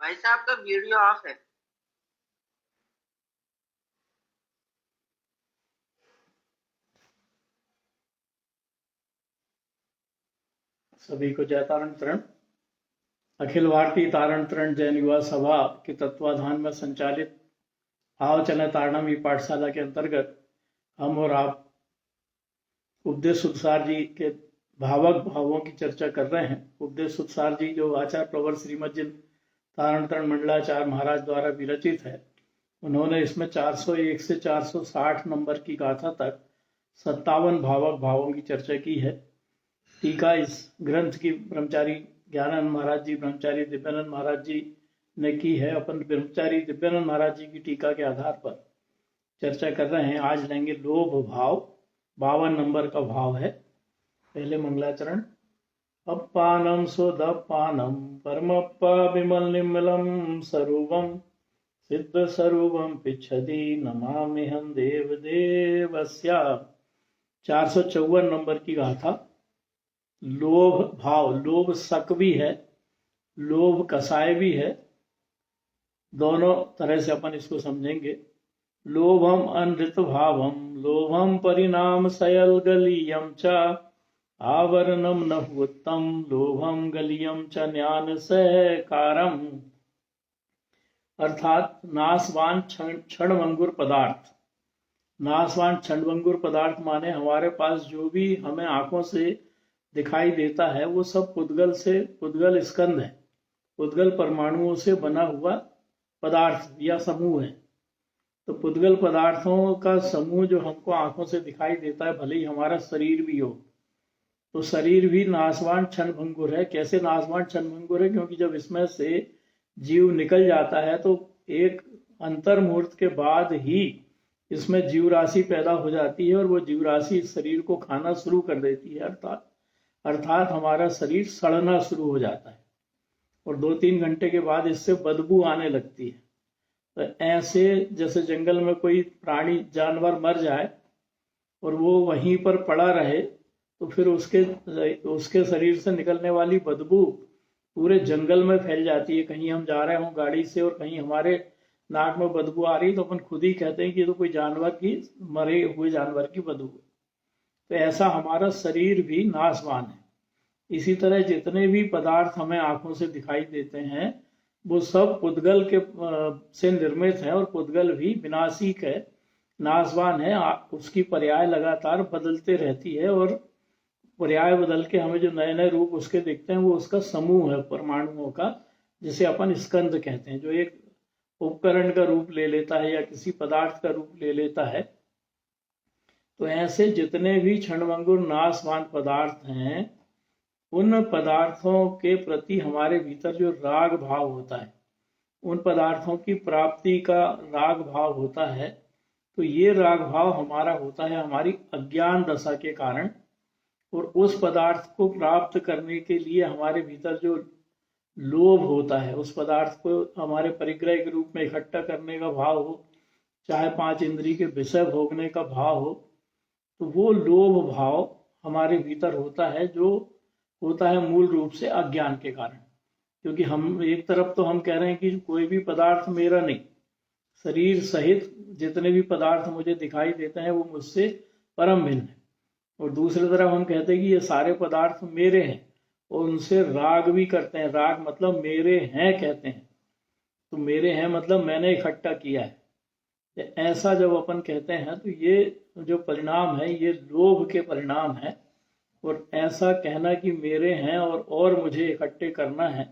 भाई साहब का वीडियो ऑफ है। सभी को जय तारण तरण। अखिल भारतीय तारण तरण जैन युवा सभा के तत्वाधान में संचालित भाव चले तारणम ई पाठशाला के अंतर्गत हम और आप उपदेश सुखसार जी के भावक भावों की चर्चा कर रहे हैं। उपदेश सुखसार जी जो आचार्य प्रवर श्रीमद जिन तारण तरण मंडलाचार्य महाराज द्वारा विरचित है, उन्होंने इसमें 401 से 460 नंबर की गाथा तक 57 भावक भावों की चर्चा की है। टीका इस ग्रंथ की ब्रह्मचारी ज्ञानानंद महाराज जी, ब्रह्मचारी दिव्यानंद महाराज जी ने की है। अपन ब्रह्मचारी दिव्यानंद महाराज जी की टीका के आधार पर चर्चा कर रहे हैं। आज लेंगे लोभ भाव, 52 नंबर का भाव है। पहले मंगलाचरण। अपानम सोदपानम परमप्पा विमल निर्मलम स्वरूपम सिद्ध स्वरूपम पिछदी नमामि हम देव देवस्या। 454 नंबर की गाथा। लोभ भाव, लोभ सक भी है, लोभ कसाय भी है, दोनों तरह से अपन इसको समझेंगे। लोभम अनृत भावम लोभम परिणाम सयल गलीयम च आवरणम नहुत्तम लोभम गलीयम च ज्ञान सहकारम। अर्थात नाशवान क्षणभंगुर पदार्थ। नाशवान क्षणभंगुर पदार्थ माने हमारे पास जो भी हमें आंखों से दिखाई देता है वो सब पुद्गल स्कंध है, पुद्गल परमाणुओं से बना हुआ पदार्थ या समूह है। तो पुद्गल पदार्थों का समूह जो हमको आंखों से दिखाई देता है, भले ही हमारा शरीर भी हो, तो शरीर भी नाशवान क्षणभंगुर है। कैसे नाशवान क्षणभंगुर है? क्योंकि जब इसमें से जीव निकल जाता है तो एक अंतर मुहूर्त के बाद ही इसमें जीव राशि पैदा हो जाती है और वो जीव राशि इस शरीर को खाना शुरू कर देती है। अर्थात हमारा शरीर सड़ना शुरू हो जाता है और 2-3 घंटे के बाद इससे बदबू आने लगती है। तो ऐसे जैसे जंगल में कोई प्राणी जानवर मर जाए और वो वहीं पर पड़ा रहे तो फिर उसके शरीर से निकलने वाली बदबू पूरे जंगल में फैल जाती है। कहीं हम जा रहे हों गाड़ी से और कहीं हमारे नाक में बदबू आ रही तो अपन खुद ही कहते हैं कि ये तो कोई जानवर की, मरे हुए जानवर की बदबू है। तो ऐसा हमारा शरीर भी नाशवान है। इसी तरह जितने भी पदार्थ हमें आंखों से दिखाई देते हैं वो सब पुद्गल के से निर्मित है और पुद्गल भी विनाशिक है, नाशवान है। उसकी पर्याय लगातार बदलते रहती है और पर्याय बदल के हमें जो नए नए रूप उसके दिखते हैं वो उसका समूह है परमाणुओं का, जिसे अपन स्कंद कहते हैं, जो एक उपकरण का रूप ले लेता है या किसी पदार्थ का रूप ले लेता है। तो ऐसे जितने भी क्षणभंगुर नाशवान पदार्थ हैं उन पदार्थों के प्रति हमारे भीतर जो राग भाव होता है, उन पदार्थों की प्राप्ति का राग भाव होता है। तो ये राग भाव हमारा होता है हमारी अज्ञान दशा के कारण, और उस पदार्थ को प्राप्त करने के लिए हमारे भीतर जो लोभ होता है, उस पदार्थ को हमारे परिग्रह के रूप में इकट्ठा करने का भाव हो, चाहे 5 इंद्रिय के विषय भोगने का भाव हो, तो वो लोभ भाव हमारे भीतर होता है, जो होता है मूल रूप से अज्ञान के कारण। क्योंकि हम एक तरफ तो हम कह रहे हैं कि कोई भी पदार्थ मेरा नहीं, शरीर सहित जितने भी पदार्थ मुझे दिखाई देते हैं वो मुझसे परम भिन्न है, और दूसरी तरफ हम कहते हैं कि ये सारे पदार्थ मेरे हैं और उनसे राग भी करते हैं। राग मतलब मेरे हैं कहते हैं, तो मेरे हैं मतलब मैंने इकट्ठा किया है। ऐसा जब अपन कहते हैं तो ये जो परिणाम है ये लोभ के परिणाम है। और ऐसा कहना कि मेरे हैं और मुझे इकट्ठे करना है,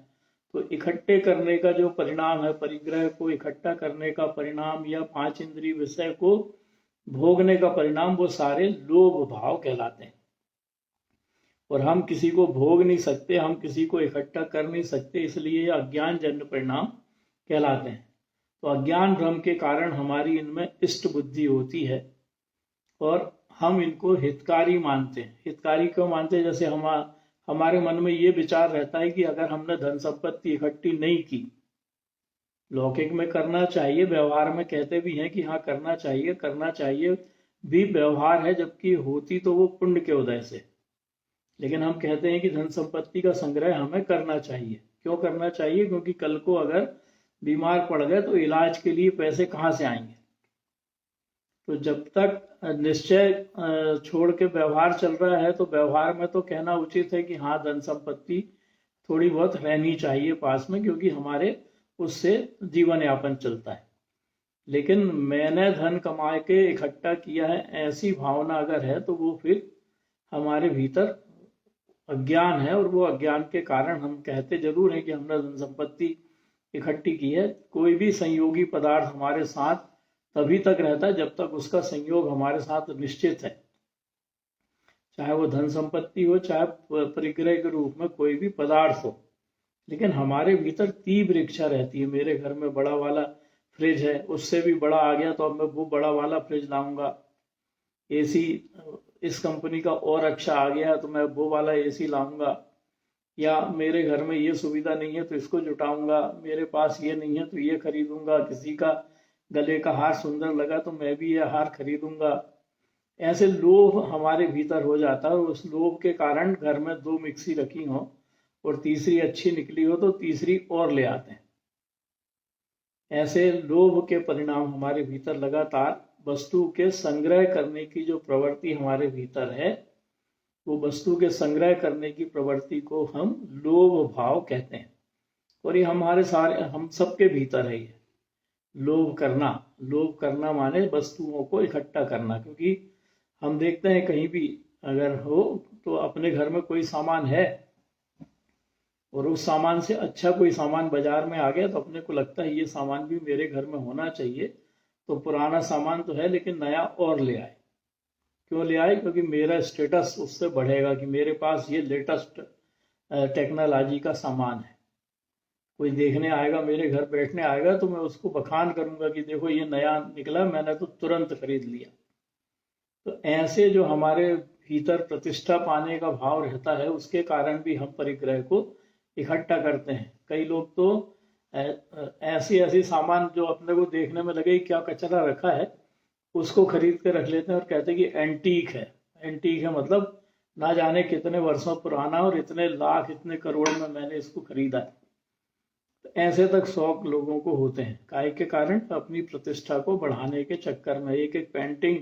तो इकट्ठे करने का जो परिणाम है, परिग्रह को इकट्ठा करने का परिणाम या 5 इंद्रिय विषय को भोगने का परिणाम, वो सारे लोभ भाव कहलाते हैं। और हम किसी को भोग नहीं सकते, हम किसी को इकट्ठा कर नहीं सकते, इसलिए अज्ञान जन्य परिणाम कहलाते हैं। तो अज्ञान भ्रम के कारण हमारी इनमें इष्ट बुद्धि होती है और हम इनको हितकारी मानते हैं। हितकारी क्यों मानते हैं? जैसे हमारे मन में ये विचार रहता है कि अगर हमने धन संपत्ति इकट्ठी नहीं की, लौकिक में करना चाहिए, व्यवहार में कहते भी हैं कि हाँ करना चाहिए भी व्यवहार है, जबकि होती तो वो पुण्य के उदय से। लेकिन हम कहते हैं कि धन संपत्ति का संग्रह हमें करना चाहिए। क्यों करना चाहिए? क्योंकि कल को अगर बीमार पड़ गए तो इलाज के लिए पैसे कहाँ से आएंगे? तो जब तक निश्चय छोड़ के व्यवहार चल रहा है तो व्यवहार में तो कहना उचित है कि हाँ, धन संपत्ति थोड़ी बहुत रहनी चाहिए पास में, क्योंकि हमारे उससे जीवन यापन चलता है। लेकिन मैंने धन कमा के इकट्ठा किया है, ऐसी भावना अगर है तो वो फिर हमारे भीतर अज्ञान है, और वो अज्ञान के कारण हम कहते जरूर हैं कि हमने धन संपत्ति इकट्ठी की है। कोई भी संयोगी पदार्थ हमारे साथ तभी तक रहता है जब तक उसका संयोग हमारे साथ निश्चित है, चाहे वो धन संपत्ति हो, चाहे परिग्रह के रूप में कोई भी पदार्थ हो। लेकिन हमारे भीतर तीव्र इच्छा रहती है, मेरे घर में बड़ा वाला फ्रिज है, उससे भी बड़ा आ गया तो अब मैं वो बड़ा वाला फ्रिज लाऊंगा। एसी इस कंपनी का और अच्छा आ गया तो मैं वो वाला एसी लाऊंगा। या मेरे घर में ये सुविधा नहीं है तो इसको जुटाऊंगा, मेरे पास ये नहीं है तो ये खरीदूंगा, किसी का गले का हार सुंदर लगा तो मैं भी ये हार खरीदूंगा। ऐसे लोभ हमारे भीतर हो जाता है, और उस लोभ के कारण घर में 2 मिक्सी रखी हो और तीसरी अच्छी निकली हो तो तीसरी और ले आते हैं। ऐसे लोभ के परिणाम हमारे भीतर लगातार वस्तु के संग्रह करने की जो प्रवृत्ति हमारे भीतर है, वो वस्तु के संग्रह करने की प्रवृत्ति को हम लोभ भाव कहते हैं। और ये हमारे सारे हम सबके भीतर है। ये लोभ करना माने वस्तुओं को इकट्ठा करना। क्योंकि हम देखते हैं कहीं भी अगर हो तो अपने घर में कोई सामान है और उस सामान से अच्छा कोई सामान बाजार में आ गया तो अपने को लगता है ये सामान भी मेरे घर में होना चाहिए, तो पुराना सामान तो है लेकिन नया और ले आए। क्यों ले आए? क्योंकि मेरा स्टेटस उससे बढ़ेगा कि मेरे पास ये लेटेस्ट टेक्नोलॉजी का सामान है। कोई देखने आएगा, मेरे घर बैठने आएगा तो मैं उसको बखान करूंगा कि देखो ये नया निकला, मैंने तो तुरंत खरीद लिया। तो ऐसे जो हमारे भीतर प्रतिष्ठा पाने का भाव रहता है, उसके कारण भी हम परिग्रह को इकट्ठा करते हैं। कई लोग तो ऐसी सामान जो अपने को देखने में लगे क्या कचरा रखा है, उसको खरीद के रख लेते हैं और कहते हैं कि एंटीक है। एंटीक है मतलब ना जाने कितने वर्षों पुराना और इतने लाख इतने करोड़ में मैंने इसको खरीदा है। तो ऐसे तक शौक लोगों को होते हैं। काय के कारण? अपनी प्रतिष्ठा को बढ़ाने के चक्कर में एक एक पेंटिंग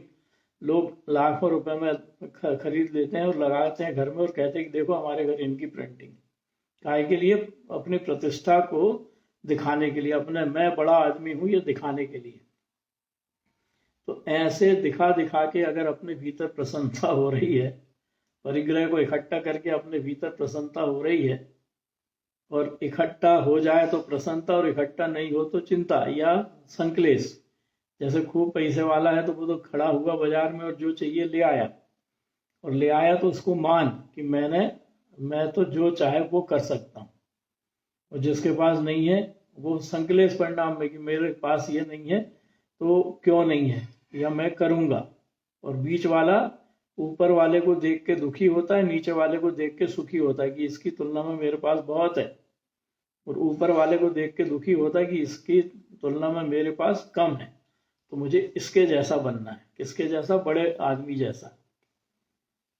लोग लाखों रुपए में खरीद लेते हैं और लगाते हैं घर में और कहते हैं कि देखो हमारे घर इनकी प्रिंटिंग। काय के लिए? अपनी प्रतिष्ठा को दिखाने के लिए, अपने मैं बड़ा आदमी हूं ये दिखाने के लिए। तो ऐसे दिखा दिखा के अगर अपने भीतर प्रसन्नता हो रही है, परिग्रह को इकट्ठा करके अपने भीतर प्रसन्नता हो रही है, और इकट्ठा हो जाए तो प्रसन्नता और इकट्ठा नहीं हो तो चिंता या संक्लेश। जैसे खूब पैसे वाला है तो वो तो खड़ा हुआ बाजार में और जो चाहिए ले आया, और ले आया तो उसको मान कि मैं तो जो चाहे वो कर सकता हूँ। और जिसके पास नहीं है वो संक्लेश परिणाम में कि मेरे पास ये नहीं है तो क्यों नहीं है, या मैं करूंगा। और बीच वाला ऊपर वाले को देख के दुखी होता है, नीचे वाले को देख के सुखी होता है कि इसकी तुलना में मेरे पास बहुत है, और ऊपर वाले को देख के दुखी होता है कि इसकी तुलना में मेरे पास कम है, तो मुझे इसके जैसा बनना है। किसके जैसा? बड़े आदमी जैसा।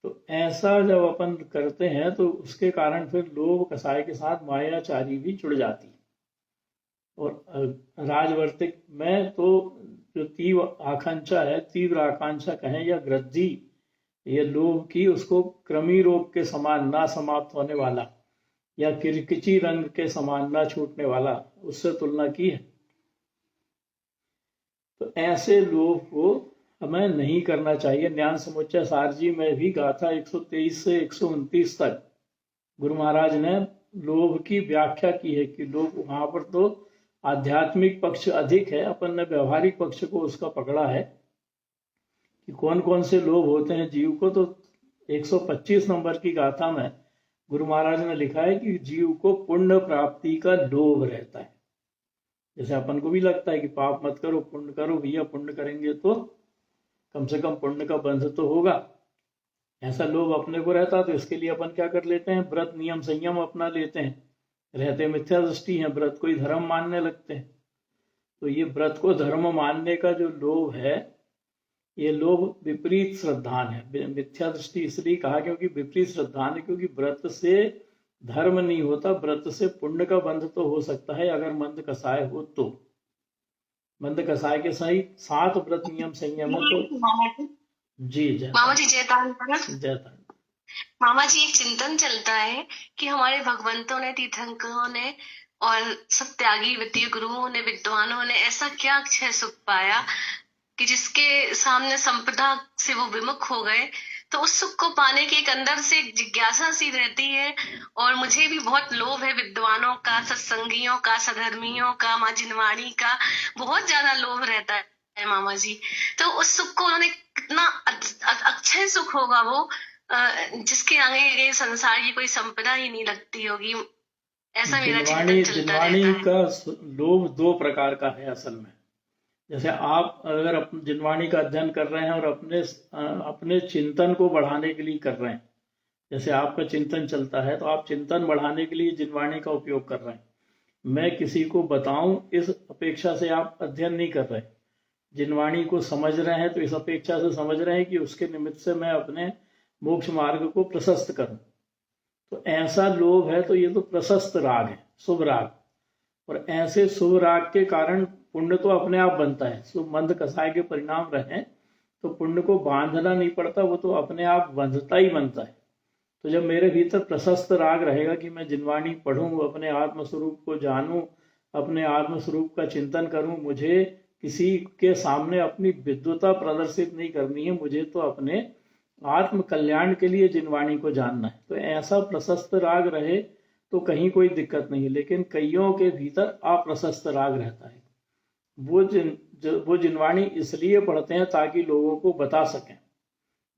तो ऐसा जब अपन करते हैं तो उसके कारण फिर लोभ कसाय के साथ मायाचारी भी जुड़ जाती है। और राजवर्तिक में तो जो तीव्र आकांक्षा कहें या ग्रद्धि, ये लोभ की, उसको कृमि रोग के समान ना समाप्त होने वाला या किरकिची रंग के समान ना छूटने वाला, उससे तुलना की है। तो ऐसे लोभ को हमें नहीं करना चाहिए। ज्ञान समुच्चय सार जी में भी गाथा 123 से 129 तक गुरु महाराज ने लोभ की व्याख्या की है कि लोभ, वहां पर तो आध्यात्मिक पक्ष अधिक है, अपन ने व्यवहारिक पक्ष को उसका पकड़ा है कि कौन कौन से लोभ होते हैं जीव को। तो 125 नंबर की गाथा में गुरु महाराज ने लिखा है कि जीव को पुण्य प्राप्ति का लोभ रहता है। जैसे अपन को भी लगता है कि पाप मत करो, पुण्य करो, भैया पुण्य करेंगे तो कम से कम पुण्य का बंध तो होगा, ऐसा लोभ अपने को रहता। तो इसके लिए अपन क्या कर लेते हैं? व्रत नियम संयम अपना लेते हैं। रहते मिथ्या दृष्टि है, व्रत को ही धर्म मानने लगते हैं। तो ये व्रत को धर्म मानने का जो लोभ है, ये लोभ विपरीत श्रद्धान है। मिथ्या दृष्टि इसलिए कहा क्योंकि विपरीत श्रद्धान है, क्योंकि व्रत से धर्म नहीं होता, व्रत से पुण्य का बंध तो हो सकता है अगर मंद कसाय हो तो। मंद कसाय के सही 7 व्रत नियम संयम है तो। जी जय मामा जी जय तांडव। जय तांडव। मामा जी एक चिंतन चलता है कि हमारे भगवंतों ने, तीर्थंकरों ने और सब त्यागी वित्तीय गुरुओं ने, विद्वानों ने ऐसा क्या अक्षय सुख पाया कि जिसके सामने संपदा से वो विमुख हो गए। तो उस सुख को पाने की एक अंदर से एक जिज्ञासा सी रहती है, और मुझे भी बहुत लोभ है विद्वानों का, सत्संगियों का, सधर्मियों का, माँ जिनवाणी का, बहुत ज्यादा लोभ रहता है मामा जी। तो उस सुख को उन्होंने कितना अक्षय सुख होगा वो, जिसके आगे ये संसार की कोई संपदा ही नहीं लगती होगी। ऐसा मेरा चिंतन चलता जिनवाणी रहता है। का लोभ 2 प्रकार का है असल में। जैसे आप अगर जिनवाणी का अध्ययन कर रहे हैं और अपने चिंतन को बढ़ाने के लिए कर रहे हैं, जैसे आपका चिंतन चलता है तो आप चिंतन बढ़ाने के लिए जिनवाणी का उपयोग कर रहे हैं। मैं किसी को बताऊं इस अपेक्षा से आप अध्ययन नहीं कर रहे। जिनवाणी को समझ रहे हैं तो इस अपेक्षा से समझ रहे हैं कि उसके निमित्त से मैं अपने मोक्ष मार्ग को प्रशस्त करूं। तो ऐसा लोभ है तो ये तो प्रशस्त राग है, शुभ राग। और ऐसे शुभ राग के कारण पुण्य तो अपने आप बनता है। शुभ मंद कसाय के परिणाम रहे तो पुण्य को बांधना नहीं पड़ता, वो तो अपने आप बंधता ही बनता है। तो जब मेरे भीतर प्रशस्त राग रहेगा कि मैं जिनवाणी पढ़ूं, अपने आत्मस्वरूप को जानूं, अपने आत्मस्वरूप का चिंतन करूं, मुझे किसी के सामने अपनी विद्वता प्रदर्शित नहीं करनी है, मुझे तो अपने आत्म कल्याण के लिए जिनवाणी को जानना है। तो ऐसा प्रशस्त राग रहे तो कहीं कोई दिक्कत नहीं। लेकिन कईयों के भीतर अप्रशस्त राग रहता है। वो जिनवाणी इसलिए पढ़ते हैं ताकि लोगों को बता सकें।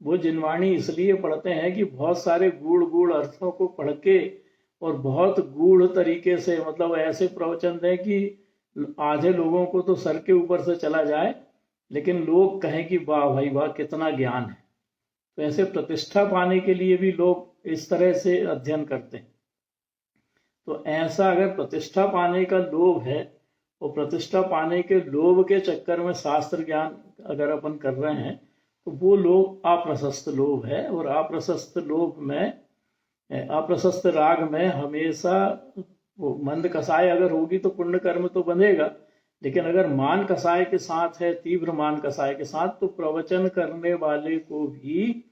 वो जिनवाणी इसलिए पढ़ते हैं कि बहुत सारे गूढ़ गूढ़ अर्थों को पढ़ के और बहुत गूढ़ तरीके से, मतलब ऐसे प्रवचन दें कि आधे लोगों को तो सर के ऊपर से चला जाए, लेकिन लोग कहें कि वाह भाई वाह कितना ज्ञान है। तो ऐसे प्रतिष्ठा पाने के लिए भी लोग इस तरह से अध्ययन करते हैं। तो ऐसा अगर प्रतिष्ठा पाने का लोभ है और प्रतिष्ठा पाने के लोभ के चक्कर में शास्त्र ज्ञान अगर अपन कर रहे हैं तो वो लोभ अप्रशस्त लोभ है। और अप्रशस्त लोभ में, अप्रशस्त राग में हमेशा वो मंद कसाय अगर होगी तो पुण्य कर्म तो बंधेगा। लेकिन अगर मान कसाय के साथ है, तीव्र मान कसाय के साथ, तो प्रवचन करने वाले को भी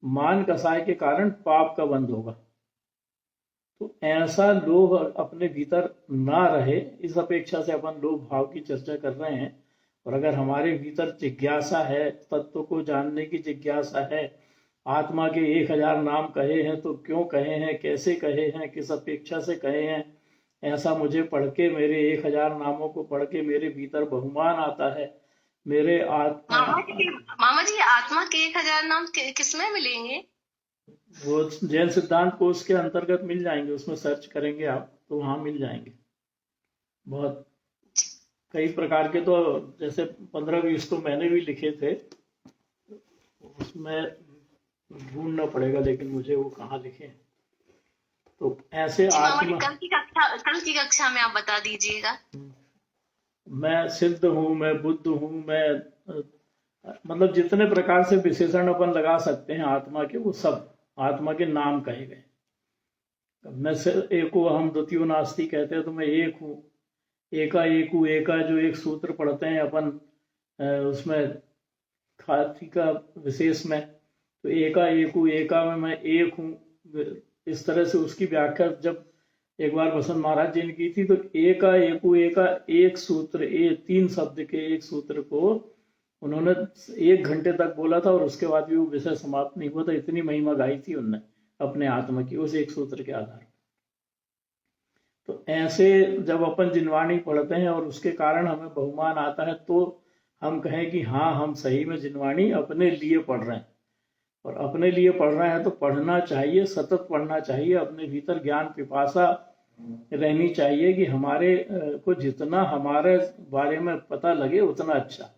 मान कसाय के कारण पाप का बंध होगा। तो ऐसा लोभ अपने भीतर ना रहे, इस अपेक्षा से अपन लोभ भाव की चर्चा कर रहे हैं। और अगर हमारे भीतर जिज्ञासा है, तत्व को जानने की जिज्ञासा है, आत्मा के 1000 नाम कहे हैं तो क्यों कहे हैं, कैसे कहे हैं, किस अपेक्षा से कहे हैं, ऐसा मुझे पढ़ के, मेरे 1000 नामों को पढ़ के मेरे भीतर बहुमान आता है। मेरे मामा जी आत्मा के 1000 नाम किसमें मिलेंगे? वो जैन सिद्धांत कोश के अंतर्गत मिल जाएंगे, उसमें सर्च करेंगे आप तो वहां मिल जाएंगे। बहुत कई प्रकार के, तो जैसे 15-20 तो मैंने भी लिखे थे, उसमें ढूंढना पड़ेगा लेकिन मुझे वो कहाँ लिखे। तो ऐसे आत्मा, कल की कक्षा में आप बता दीजिएगा। मैं सिद्ध हूँ, मैं बुद्ध हूँ, मैं मतलब जितने प्रकार से विशेषण अपन लगा सकते हैं आत्मा के, वो सब आत्मा के नाम कहे गए। मैं एको हम द्वितीयो नास्ति कहते हैं तो मैं एक हूँ, एका एकू एका जो एक सूत्र पढ़ते हैं अपन उसमें खाती का विशेष में, तो एका एकू एका में मैं एक हूँ। इस तरह से उसकी व्याख्या जब एक बार बसंत महाराज जी ने की थी, तो एका एकू एका एक सूत्र, 3 शब्द के एक सूत्र को उन्होंने 1 घंटे तक बोला था और उसके बाद भी वो विषय समाप्त नहीं हुआ था। इतनी महिमा गाई थी उनने अपने आत्मा की उस एक सूत्र के आधार पर। तो ऐसे जब अपन जिनवाणी पढ़ते हैं और उसके कारण हमें बहुमान आता है तो हम कहें कि हाँ, हम सही में जिनवाणी अपने लिए पढ़ रहे हैं। और अपने लिए पढ़ रहे हैं तो पढ़ना चाहिए, सतत पढ़ना चाहिए। अपने भीतर ज्ञान पिपासा रहनी चाहिए कि हमारे को जितना हमारे बारे में पता लगे उतना अच्छा।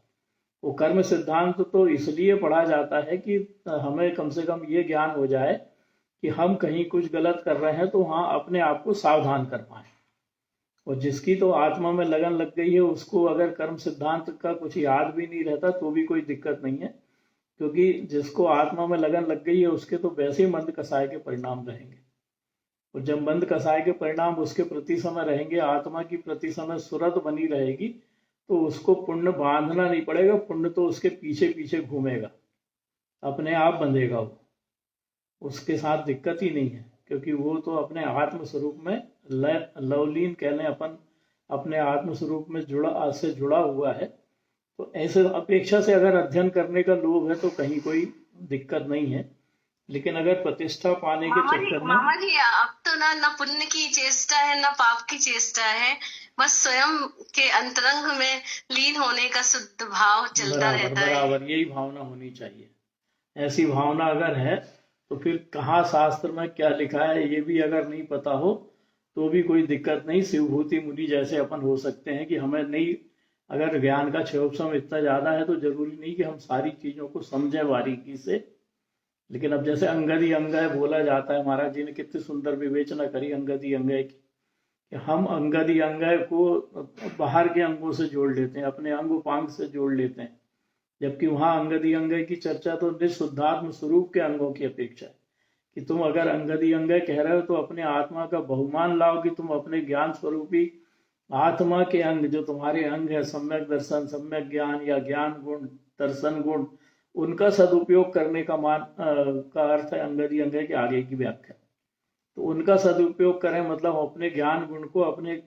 वो कर्म सिद्धांत तो इसलिए पढ़ा जाता है कि हमें कम से कम ये ज्ञान हो जाए कि हम कहीं कुछ गलत कर रहे हैं तो हाँ अपने आप को सावधान कर पाए। और जिसकी तो आत्मा में लगन लग गई है उसको अगर कर्म सिद्धांत का कुछ याद भी नहीं रहता तो भी कोई दिक्कत नहीं है, क्योंकि जिसको आत्मा में लगन लग गई है उसके तो वैसे ही मंद कसाय के परिणाम रहेंगे। और जब मंद कसाय के परिणाम उसके प्रति समय रहेंगे, आत्मा की प्रति समय सुरत बनी रहेगी, तो उसको पुण्य बांधना नहीं पड़ेगा, पुण्य तो उसके पीछे पीछे घूमेगा, अपने आप बंधेगा, वो उसके साथ दिक्कत ही नहीं है, क्योंकि वो तो अपने आत्म स्वरूप में लवलीन कहने अपन अपने आत्म स्वरूप में जुड़ा हुआ है। तो ऐसे अपेक्षा से अगर अध्ययन करने का लोभ है तो कहीं कोई दिक्कत नहीं है, लेकिन अगर प्रतिष्ठा पाने के चक्कर में मामा जी अब तो ना पुण्य की चेष्टा है ना पाप की चेष्टा है, बस स्वयं के अंतरंग में लीन होने का शुद्ध भाव चलता रहता है। बराबर यही भावना होनी चाहिए। ऐसी भावना अगर है तो फिर कहाँ शास्त्र में क्या लिखा है ये भी अगर नहीं पता हो तो भी कोई दिक्कत नहीं। शिवभूति मुनि जैसे अपन हो सकते हैं कि हमें नहीं, अगर ज्ञान का क्षोभसम इतना ज्यादा है तो जरूरी नहीं कि हम सारी चीजों को समझें बारीकी से। लेकिन अब जैसे अंगदी अंगय बोला जाता है, महाराज जी ने कितनी सुंदर विवेचना करी अंगदी अंगय की, कि हम अंगदी अंगय को बाहर के अंगों से जोड़ लेते हैं, अपने अंग उपांग से जोड़ लेते हैं, जबकि वहां अंगदी अंगय की चर्चा तो निःशुद्धात्म स्वरूप के अंगों की अपेक्षा है। कि तुम अगर अंगदी अंगय कह रहे हो तो अपने आत्मा का बहुमान लाओ कि तुम अपने ज्ञान स्वरूपी आत्मा के अंग, जो तुम्हारे अंग है, सम्यक दर्शन, सम्यक ज्ञान या ज्ञान गुण, दर्शन गुण, उनका सदुपयोग करने का का अर्थ है अंगदी अंगय के आगे की व्याख्या। तो उनका सदुपयोग करें मतलब अपने ज्ञान गुण को, अपने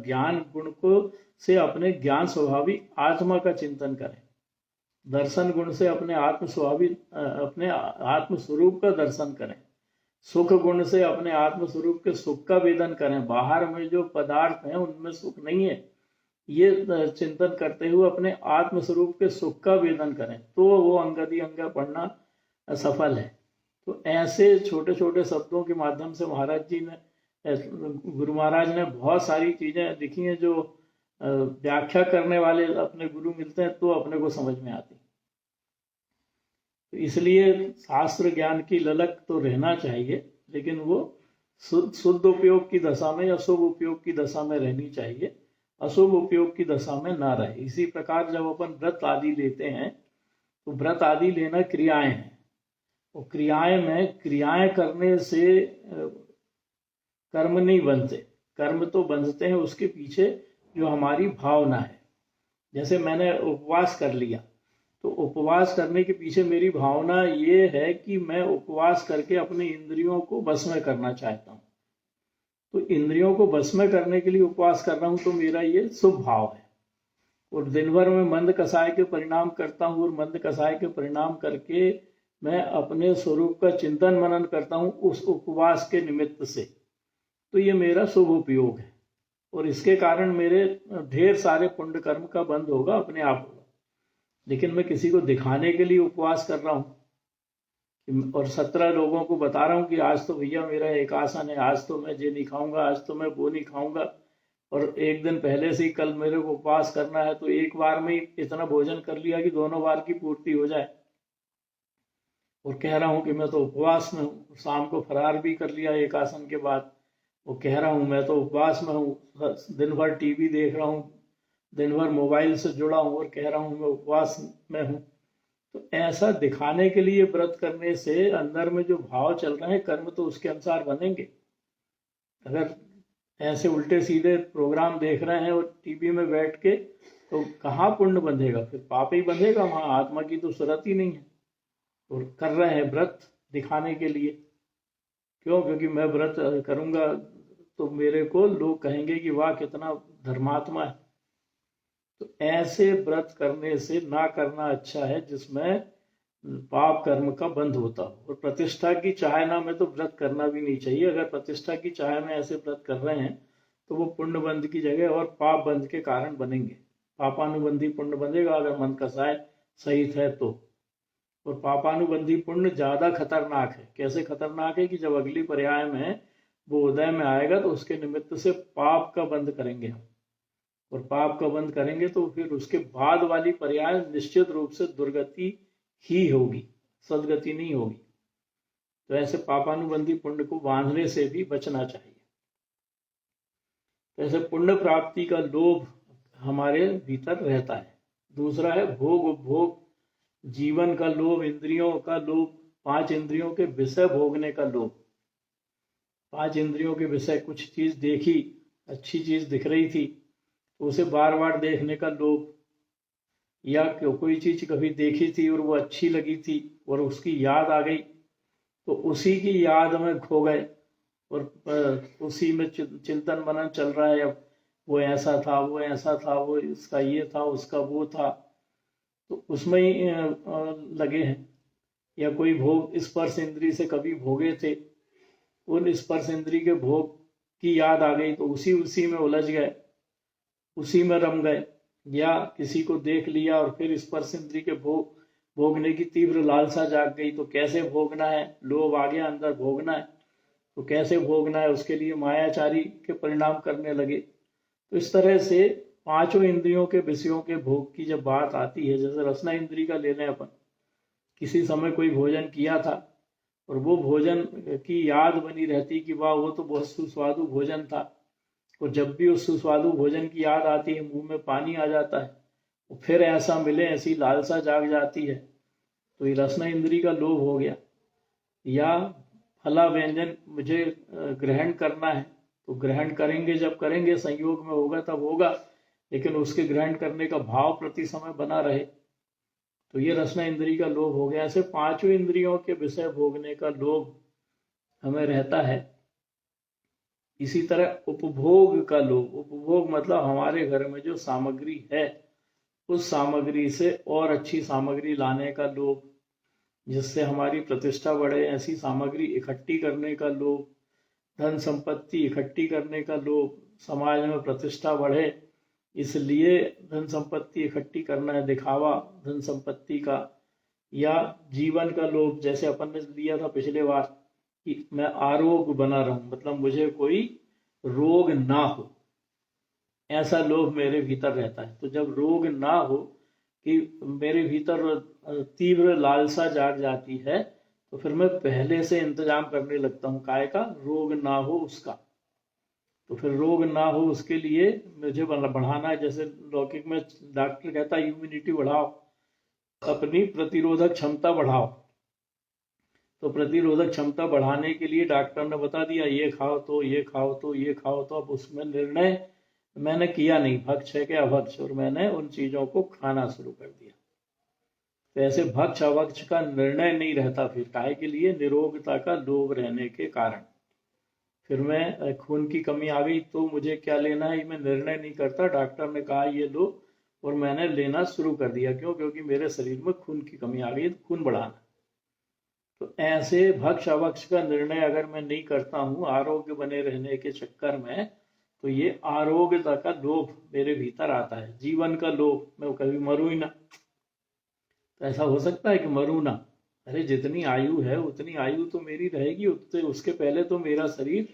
ज्ञान गुण को से अपने ज्ञान स्वभावी आत्मा का चिंतन करें, दर्शन गुण से अपने आत्म स्वभावी अपने आत्म स्वरूप का दर्शन करें, सुख गुण से अपने आत्म स्वरूप के सुख का वेदन करें, बाहर में जो पदार्थ हैं उनमें सुख नहीं है, ये चिंतन करते हुए अपने आत्म स्वरूप के सुख का वेदन करें, तो वो अंगदी अंग पढ़ना सफल है। तो ऐसे छोटे छोटे शब्दों के माध्यम से महाराज जी ने, गुरु महाराज ने बहुत सारी चीजें लिखी हैं जो व्याख्या करने वाले अपने गुरु मिलते हैं तो अपने को समझ में आती। तो इसलिए शास्त्र ज्ञान की ललक तो रहना चाहिए, लेकिन वो शुद्ध उपयोग की दशा में या शुभ उपयोग की दशा में रहनी चाहिए, अशुभ उपयोग की दशा में ना रहे। इसी प्रकार जब अपन व्रत आदि लेते हैं तो व्रत आदि लेना क्रियाएं हैं, और क्रियाएं में क्रियाएं करने से कर्म नहीं बनते, कर्म तो बनते हैं उसके पीछे जो हमारी भावना है। जैसे मैंने उपवास कर लिया, तो उपवास करने के पीछे मेरी भावना ये है कि मैं उपवास करके अपने इंद्रियों को बस में करना चाहता हूँ। तो इंद्रियों को बस में करने के लिए उपवास कर रहा हूँ, तो मेरा ये शुभ भाव है। और दिन भर में मंद कसाय के परिणाम करता हूँ, और मंद कसाय के परिणाम करके मैं अपने स्वरूप का चिंतन मनन करता हूँ उस उपवास के निमित्त से, तो ये मेरा शुभ उपयोग है, और इसके कारण मेरे ढेर सारे पुण्य कर्म का बंद होगा, अपने आप होगा। लेकिन मैं किसी को दिखाने के लिए उपवास कर रहा हूँ और 17 लोगों को बता रहा हूँ कि आज तो भैया मेरा एक आसन है, आज तो मैं ये नहीं खाऊंगा, आज तो मैं वो नहीं खाऊंगा, और एक दिन पहले से ही कल मेरे को उपवास करना है, तो एक बार में इतना भोजन कर लिया कि दोनों बार की पूर्ति हो जाए, और कह रहा हूँ कि मैं तो उपवास में हूँ। शाम को फरार भी कर लिया एक आसन के बाद, वो कह रहा हूँ मैं तो उपवास में हूँ, दिन भर टीवी देख रहा हूँ, दिन भर मोबाइल से जुड़ा हूँ, और कह रहा हूँ मैं उपवास में हूँ। तो ऐसा दिखाने के लिए व्रत करने से अंदर में जो भाव चल रहे हैं, कर्म तो उसके अनुसार बनेंगे। अगर ऐसे उल्टे सीधे प्रोग्राम देख रहे हैं और टीवी में बैठ के, तो कहाँ पुण्य बंधेगा, फिर पाप ही बंधेगा, वहां आत्मा की तो सूरत ही नहीं है। और कर रहे हैं व्रत दिखाने के लिए, क्यों? क्योंकि मैं व्रत करूंगा तो मेरे को लोग कहेंगे कि वाह कितना धर्मात्मा है। तो ऐसे व्रत करने से ना करना अच्छा है जिसमें पाप कर्म का बंध होता हो। और प्रतिष्ठा की चाहना में तो व्रत करना भी नहीं चाहिए। अगर प्रतिष्ठा की चाह में ऐसे व्रत कर रहे हैं तो वो पुण्य बंध की जगह और पाप बंध के कारण बनेंगे। पापानुबंधी पुण्य बंधेगा अगर मन कसाय सहित है तो। और पापानुबंधी पुण्य ज्यादा खतरनाक है। कैसे खतरनाक है कि जब अगली पर्याय में वो उदय में आएगा तो उसके निमित्त से पाप का बंध करेंगे हम, और पाप का बंध करेंगे तो फिर उसके बाद वाली पर्याय निश्चित रूप से दुर्गति ही होगी, सदगति नहीं होगी। तो ऐसे पापानुबंधी पुण्य को बांधने से भी बचना चाहिए। तो ऐसे पुण्य प्राप्ति का लोभ हमारे भीतर रहता है। दूसरा है भोग उपभोग, जीवन का लोभ, इंद्रियों का लोभ, 5 इंद्रियों के विषय भोगने का लोभ। 5 इंद्रियों के विषय कुछ चीज देखी, अच्छी चीज दिख रही थी तो उसे बार बार देखने का लोभ, या कोई चीज कभी देखी थी और वो अच्छी लगी थी और उसकी याद आ गई तो उसी की याद में खो गए और उसी में चिंतन मनन चल रहा है। अब वो ऐसा था, वो ऐसा था, वो इसका ये था, उसका वो था, तो उसमें ही लगे हैं। या कोई भोग स्पर्श इंद्री से कभी भोगे थे, उन स्पर्श इंद्री के भोग की याद आ गई तो उसी में उलझ गए, उसी में रम गए। या किसी को देख लिया और फिर स्पर्श इंद्री के भोगने की तीव्र लालसा जाग गई तो कैसे भोगना है, लोभ आ गया अंदर, भोगना है तो कैसे भोगना है, उसके लिए मायाचारी के परिणाम करने लगे। तो इस तरह से 5 इंद्रियों के विषयों के भोग की जब बात आती है, जैसे रसना इंद्री का ले लें अपन, किसी समय कोई भोजन किया था और वो भोजन की याद बनी रहती कि वाह वो तो बहुत सुस्वादु भोजन था, और जब भी उस सुस्वादु भोजन की याद आती है मुंह में पानी आ जाता है, और फिर ऐसा मिले, ऐसी लालसा जाग जाती है, तो ये रसना इंद्री का लोभ हो गया। या फला व्यंजन मुझे ग्रहण करना है तो ग्रहण करेंगे, जब करेंगे संयोग में होगा तब होगा, लेकिन उसके ग्रहण करने का भाव प्रति समय बना रहे, तो ये रसना इंद्री का लोभ हो गया। ऐसे 5 इंद्रियों के विषय भोगने का लोभ हमें रहता है। इसी तरह उपभोग का लोभ, उपभोग मतलब हमारे घर में जो सामग्री है उस सामग्री से और अच्छी सामग्री लाने का लोभ, जिससे हमारी प्रतिष्ठा बढ़े, ऐसी सामग्री इकट्ठी करने का लोभ, धन संपत्ति इकट्ठी करने का लोभ, समाज में प्रतिष्ठा बढ़े इसलिए धन संपत्ति इकट्ठी करना है, दिखावा धन संपत्ति का। या जीवन का लोभ, जैसे अपन ने लिया था पिछले बार कि मैं आरोग्य बना रहूं, मतलब मुझे कोई रोग ना हो, ऐसा लोभ मेरे भीतर रहता है। तो जब रोग ना हो कि मेरे भीतर तीव्र लालसा जाग जाती है तो फिर मैं पहले से इंतजाम करने लगता हूँ काय का, रोग ना हो उसका। तो फिर रोग ना हो उसके लिए मुझे बढ़ाना है, जैसे लौकिक में डॉक्टर कहता है इम्यूनिटी बढ़ाओ, अपनी प्रतिरोधक क्षमता बढ़ाओ। तो प्रतिरोधक क्षमता बढ़ाने के लिए डॉक्टर ने बता दिया ये खाओ तो ये खाओ तो ये खाओ, तो अब उसमें निर्णय मैंने किया नहीं भक्ष है कि अभक्ष, और मैंने उन चीजों को खाना शुरू कर दिया। तो ऐसे भक्ष अभक्ष का निर्णय नहीं रहता फिर, काहे के लिए, निरोगता का लोभ रहने के कारण। फिर मैं खून की कमी आ गई तो मुझे क्या लेना है मैं निर्णय नहीं करता, डॉक्टर ने कहा ये लो और मैंने लेना शुरू कर दिया। क्यों? क्योंकि मेरे शरीर में खून की कमी आ गई तो खून बढ़ाना। तो ऐसे भक्ष अभक्ष का निर्णय अगर मैं नहीं करता हूँ आरोग्य बने रहने के चक्कर में, तो ये आरोग्यता का लोभ मेरे भीतर आता है, जीवन का लोभ, मैं कभी मरूं ही ना। तो ऐसा हो सकता है कि मरूं ना? अरे जितनी आयु है उतनी आयु तो मेरी रहेगी, उसके पहले तो मेरा शरीर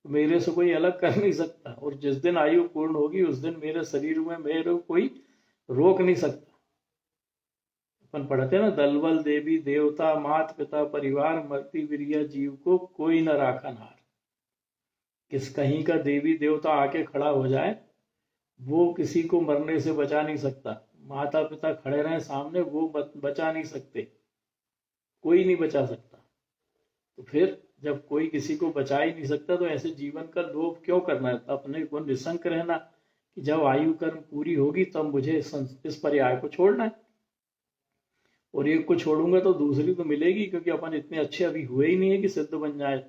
मेरे से कोई अलग कर नहीं सकता, और जिस दिन आयु पूर्ण होगी उस दिन मेरे शरीर में मेरे को कोई रोक नहीं सकता। अपन पढ़ते ना, दलबल देवी देवता मात पिता परिवार मरती वीरिया जीव को कोई न राखा नार। किस कहीं का देवी देवता आके खड़ा हो जाए वो किसी को मरने से बचा नहीं सकता, माता पिता खड़े रहे सामने वो बचा नहीं सकते, कोई नहीं बचा सकता। तो फिर जब कोई किसी को बचा ही नहीं सकता तो ऐसे जीवन का लोभ क्यों करना है? अपने को निशंक रहना कि जब आयु कर्म पूरी होगी तब मुझे इस पर्याय को छोड़ना है, और एक को छोड़ूंगा तो दूसरी तो मिलेगी, क्योंकि अपन इतने अच्छे अभी हुए ही नहीं है कि सिद्ध बन जाए,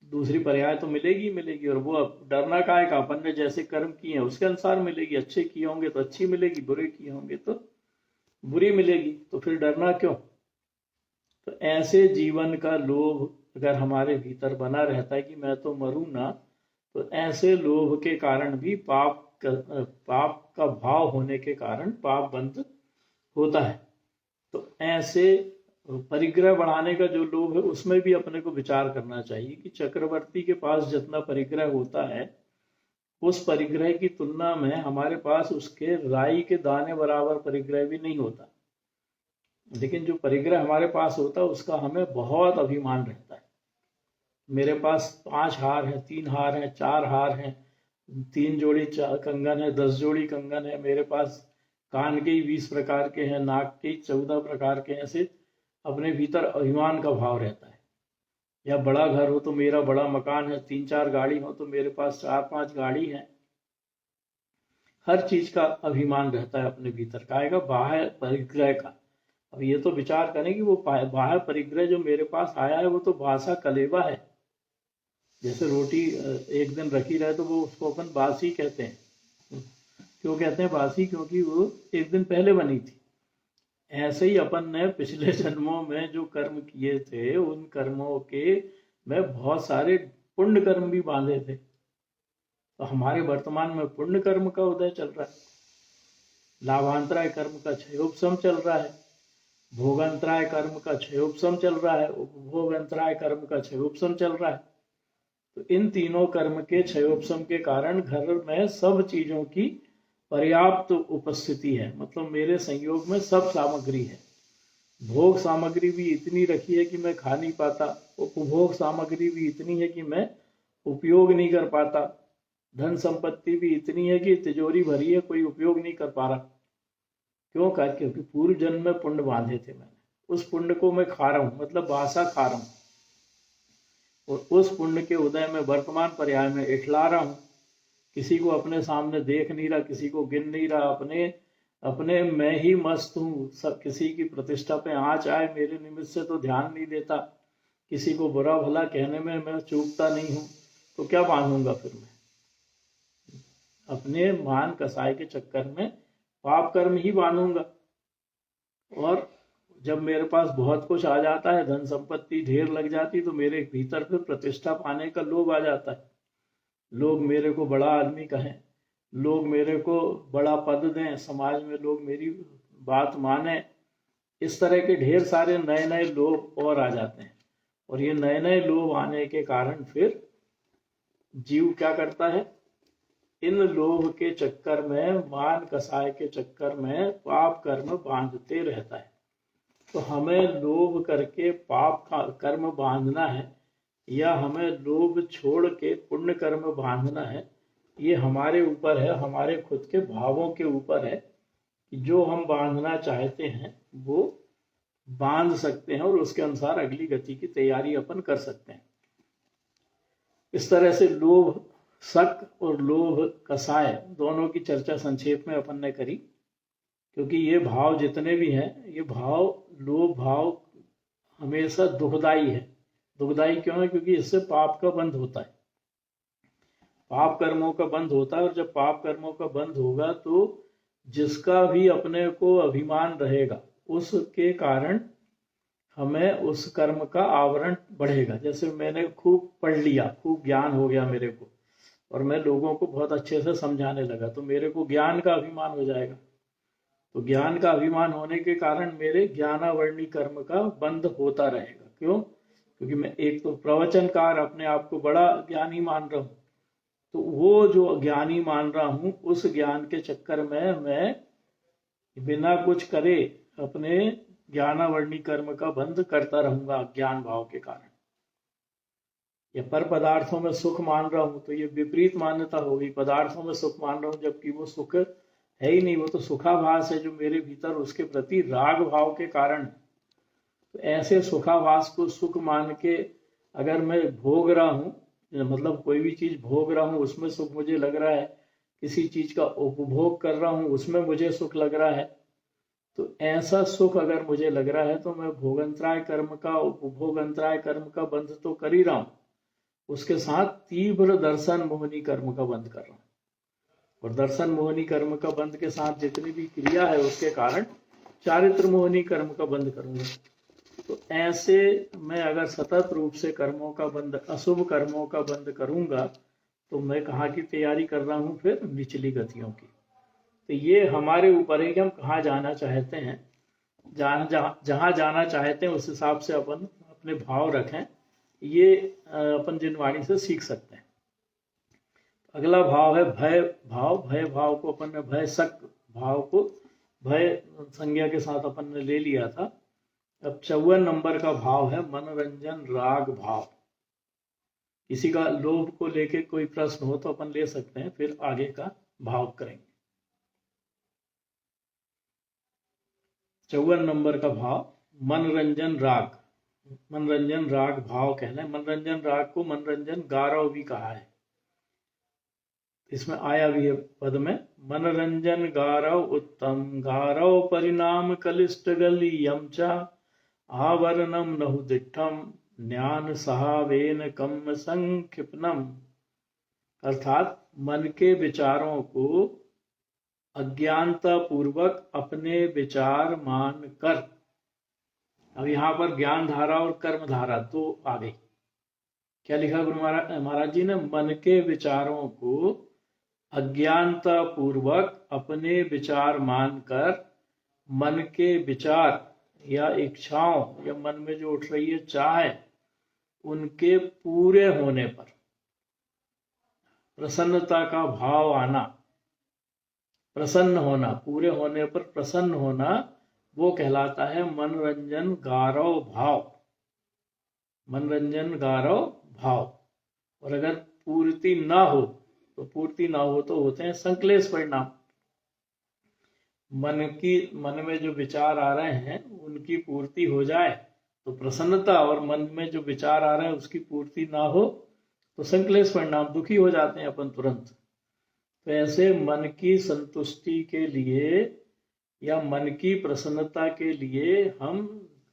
दूसरी पर्याय तो मिलेगी मिलेगी। और वो अब डरना का है, अपन ने जैसे कर्म किए हैं उसके अनुसार मिलेगी, अच्छे किए होंगे तो अच्छी मिलेगी, बुरे किए होंगे तो बुरी मिलेगी, तो फिर डरना क्यों? तो ऐसे जीवन का लोभ अगर हमारे भीतर बना रहता है कि मैं तो मरूं ना, तो ऐसे लोभ के कारण भी पाप का भाव होने के कारण पाप बंध होता है। तो ऐसे परिग्रह बढ़ाने का जो लोभ है उसमें भी अपने को विचार करना चाहिए कि चक्रवर्ती के पास जितना परिग्रह होता है उस परिग्रह की तुलना में हमारे पास उसके राई के दाने बराबर परिग्रह भी नहीं होता। लेकिन जो परिग्रह हमारे पास होता है उसका हमें बहुत अभिमान रहता है। मेरे पास 5 हार है, 3 हार है, 4 हार है, 3 जोड़ी कंगन है, 10 जोड़ी कंगन है, मेरे पास कान के ही 20 प्रकार के हैं, नाक के ही 14 प्रकार के हैं। ऐसे अपने भीतर अभिमान का भाव रहता है। या बड़ा घर हो तो मेरा बड़ा मकान है, 3-4 गाड़ी हो तो मेरे पास 4-5 गाड़ी है। हर चीज का अभिमान रहता है अपने भीतर, काहेगा बाह्य परिग्रह का। अब ये तो विचार करें कि वो बाह्य परिग्रह जो मेरे पास आया है वो तो बासा कलेवा है। जैसे रोटी एक दिन रखी रहे तो वो उसको अपन बासी कहते हैं। क्यों कहते हैं बासी? क्योंकि वो एक दिन पहले बनी थी। ऐसे ही अपन ने पिछले जन्मों में जो कर्म किए थे उन कर्मों के में बहुत सारे पुण्य कर्म भी बांधे थे। तो हमारे वर्तमान में पुण्य कर्म का उदय चल रहा है, लाभांतराय कर्म का क्षयोपशम चल रहा है, भोगांतराय कर्म का क्षयोपशम चल रहा है, उपभोगांतराय कर्म का क्षयोपशम चल रहा है। तो इन तीनों कर्म के क्षयोपशम के कारण घर में सब चीजों की पर्याप्त उपस्थिति है, मतलब मेरे संयोग में सब सामग्री है। भोग सामग्री भी इतनी रखी है कि मैं खा नहीं पाता, उपभोग सामग्री भी इतनी है कि मैं उपयोग नहीं कर पाता, धन संपत्ति भी इतनी है कि तिजोरी भरी है, कोई उपयोग नहीं कर पा रहा। क्यों? क्योंकि पूर्व जन्म में पुण्य बांधे थे मैंने, उस पुण्य को मैं खा रहा हूं, मतलब बासा खा रहा हूं, और उस पुण्य के उदय में वर्तमान पर्याय में इठला रहा हूं। किसी को अपने सामने देख नहीं रहा, किसी को गिन नहीं रहा, अपने मैं ही मस्त हूँ। सब किसी की प्रतिष्ठा पे आँच आए मेरे निमित्त से तो ध्यान नहीं देता, किसी को बुरा भला कहने में मैं चूकता नहीं हूँ। तो क्या बांधूंगा फिर मैं? अपने मान कसाय के चक्कर में पाप कर्म ही बांधूंगा। और जब मेरे पास बहुत कुछ आ जाता है, धन संपत्ति ढेर लग जाती, तो मेरे भीतर फिर प्रतिष्ठा पाने का लोभ आ जाता है। लोग मेरे को बड़ा आदमी कहें, लोग मेरे को बड़ा पद दें, समाज में लोग मेरी बात माने, इस तरह के ढेर सारे नए नए लोभ और आ जाते हैं। और ये नए नए लोभ आने के कारण फिर जीव क्या करता है? इन लोभ के चक्कर में, मान कसाय के चक्कर में पाप कर्म बांधते रहता है। तो हमें लोभ करके पाप का कर्म बांधना है या हमें लोभ छोड़ के पुण्य कर्म बांधना है, ये हमारे ऊपर है, हमारे खुद के भावों के ऊपर है कि जो हम बांधना चाहते हैं वो बांध सकते हैं और उसके अनुसार अगली गति की तैयारी अपन कर सकते हैं। इस तरह से लोभ शक और लोभ कसाय दोनों की चर्चा संक्षेप में अपन ने करी, क्योंकि ये भाव जितने भी हैं, ये भाव, लोभ भाव हमेशा दुखदाई है। दुखदाई क्यों है? क्योंकि इससे पाप का बंध होता है, पाप कर्मों का बंध होता है। और जब पाप कर्मों का बंध होगा तो जिसका भी अपने को अभिमान रहेगा उसके कारण हमें उस कर्म का आवरण बढ़ेगा। जैसे मैंने खूब पढ़ लिया, खूब ज्ञान हो गया मेरे को, और मैं लोगों को बहुत अच्छे से समझाने लगा, तो मेरे को ज्ञान का अभिमान हो जाएगा। तो ज्ञान का अभिमान होने के कारण मेरे ज्ञानावर्णी कर्म का बंध होता रहेगा। क्यों? क्योंकि मैं एक तो प्रवचनकार अपने आप को बड़ा ज्ञानी मान रहा हूं, तो वो जो ज्ञानी मान रहा हूं उस ज्ञान के चक्कर में मैं बिना कुछ करे अपने ज्ञानावर्णी कर्म का बंध करता रहूंगा ज्ञान भाव के कारण। या पर पदार्थों में सुख मान रहा हूं तो ये विपरीत मान्यता होगी, पदार्थों में सुख मान रहा हूं जबकि वो सुख है ही नहीं, वो तो सुखाभास है जो मेरे भीतर उसके प्रति राग भाव के कारण। तो ऐसे सुखाभास को सुख मान के अगर मैं भोग रहा हूं, मतलब कोई भी चीज भोग रहा हूं उसमें सुख मुझे लग रहा है, किसी चीज का उपभोग कर रहा हूं उसमें मुझे सुख लग रहा है, तो ऐसा सुख अगर मुझे लग रहा है तो मैं भोगंतराय कर्म का, उपभोगंतराय कर्म का बंध तो कर ही रहा हूं, उसके साथ तीव्र दर्शन मोहनी कर्म का बंध कर रहा हूं। और दर्शन मोहनी कर्म का बंध के साथ जितनी भी क्रिया है उसके कारण चारित्र मोहनी कर्म का बंध करूंगा। तो ऐसे मैं अगर सतत रूप से कर्मों का बंध, अशुभ कर्मों का बंध करूंगा तो मैं कहाँ की तैयारी कर रहा हूं? फिर निचली गतियों की। तो ये हमारे ऊपर है कि हम कहाँ जाना चाहते हैं। जहाँ जाना चाहते हैं उस हिसाब से अपन अपने भाव रखें, ये अपन जिनवाणी से सीख सकते हैं। अगला भाव है भय भाव। भय भाव को अपन ने भय शक भाव को भय संज्ञा के साथ अपन ने ले लिया था। अब 54 नंबर का भाव है मनोरंजन राग भाव। किसी का लोभ को लेके कोई प्रश्न हो तो अपन ले सकते हैं, फिर आगे का भाव करेंगे। 54 नंबर का भाव मनोरंजन राग। मनरंजन राग भाव कहना है। मनरंजन राग को मनरंजन गारव भी कहा है, इसमें आया भी है पद में, मनरंजन गारव उत्तम गारव परिणाम कलिष्ट गलीयम च आवरणम नहुदिठम ज्ञान सहावेन कम संक्षिप्नम। अर्थात मन के विचारों को अज्ञानता पूर्वक अपने विचार मान कर। अब यहाँ पर ज्ञान धारा और कर्म धारा दो आ गई। क्या लिखा गुरु महाराज जी ने? मन के विचारों को अज्ञानता पूर्वक अपने विचार मानकर मन के विचार या इच्छाओं या मन में जो उठ रही है चाह, उनके पूरे होने पर प्रसन्नता का भाव आना, प्रसन्न होना, पूरे होने पर प्रसन्न होना, वो कहलाता है मनरंजन गारव भाव। मनरंजन गारव भाव। और अगर पूर्ति ना हो तो होते हैं संक्लेश परिणाम। मन में जो विचार आ रहे हैं उनकी पूर्ति हो जाए तो प्रसन्नता, और मन में जो विचार आ रहे हैं उसकी पूर्ति ना हो तो संक्लेश परिणाम, दुखी हो जाते हैं अपन तुरंत। तो ऐसे मन की संतुष्टि के लिए या मन की प्रसन्नता के लिए हम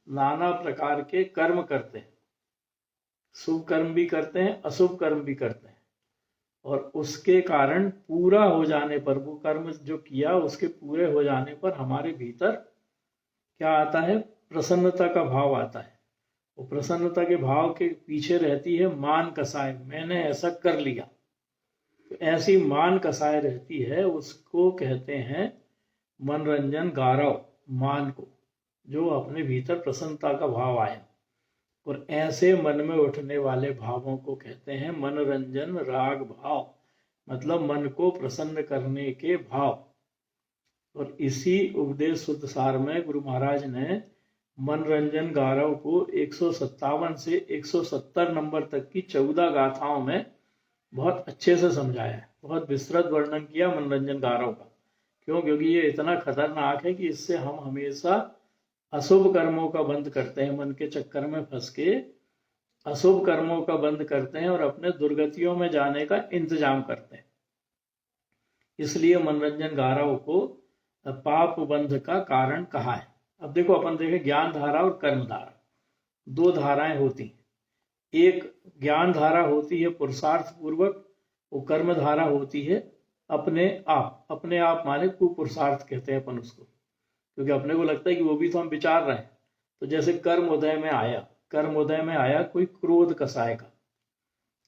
नाना प्रकार के कर्म करते हैं। शुभ कर्म भी करते हैं, अशुभ कर्म भी करते हैं, और उसके कारण पूरा हो जाने पर, वो कर्म जो किया उसके पूरे हो जाने पर हमारे भीतर क्या आता है? प्रसन्नता का भाव आता है। वो प्रसन्नता के भाव के पीछे रहती है मान कसाय, मैंने ऐसा कर लिया। तो ऐसी मान कसाय रहती है, उसको कहते हैं मनरंजन गारव, मान को, जो अपने भीतर प्रसन्नता का भाव आया। और ऐसे मन में उठने वाले भावों को कहते हैं मनरंजन राग भाव, मतलब मन को प्रसन्न करने के भाव। और इसी उपदेश शुद्ध सार में गुरु महाराज ने मनरंजन गारव को 157 से 170 नंबर तक की 14 गाथाओं में बहुत अच्छे से समझाया है, बहुत विस्तृत वर्णन किया मनरंजन गारव का। क्यों? क्योंकि ये इतना खतरनाक है कि इससे हम हमेशा अशुभ कर्मों का बंद करते हैं, मन के चक्कर में फंस के अशुभ कर्मों का बंद करते हैं और अपने दुर्गतियों में जाने का इंतजाम करते हैं। इसलिए मनरंजन गारव को पाप बंध का कारण कहा है। अब देखो, अपन देखें ज्ञान धारा और कर्म धारा, दो धाराएं होती हैं। एक ज्ञान धारा होती है पुरुषार्थ पूर्वक, वो कर्म धारा होती है अपने आप। अपने आप माने कुपुरुषार्थ कहते हैं अपन उसको, क्योंकि अपने को लगता है कि वो भी तो हम विचार रहे हैं। तो जैसे कर्म उदय में आया कोई क्रोध कसाय का,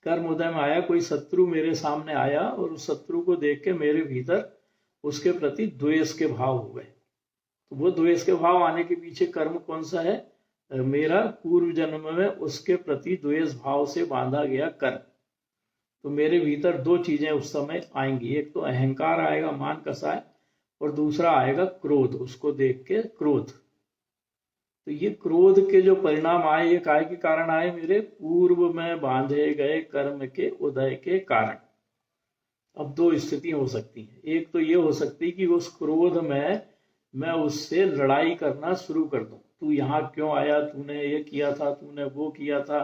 कर्म उदय में आया कोई शत्रु मेरे सामने आया और उस शत्रु को देख के मेरे भीतर उसके प्रति द्वेष के भाव हो गए। तो वो द्वेष के भाव आने के पीछे कर्म कौन सा है? मेरा पूर्व जन्म में उसके प्रति द्वेष भाव से बांधा गया कर्म। तो मेरे भीतर दो चीजें उस समय आएंगी, एक तो अहंकार आएगा, मान कसाय, और दूसरा आएगा क्रोध, उसको देख के क्रोध। तो ये क्रोध के जो परिणाम आए, ये काय के कारण आए? मेरे पूर्व में बांधे गए कर्म के उदय के कारण। अब दो स्थिति हो सकती है। एक तो ये हो सकती है कि उस क्रोध में मैं उससे लड़ाई करना शुरू कर दूं, तू यहाँ क्यों आया, तूने ये किया था, तूने वो किया था,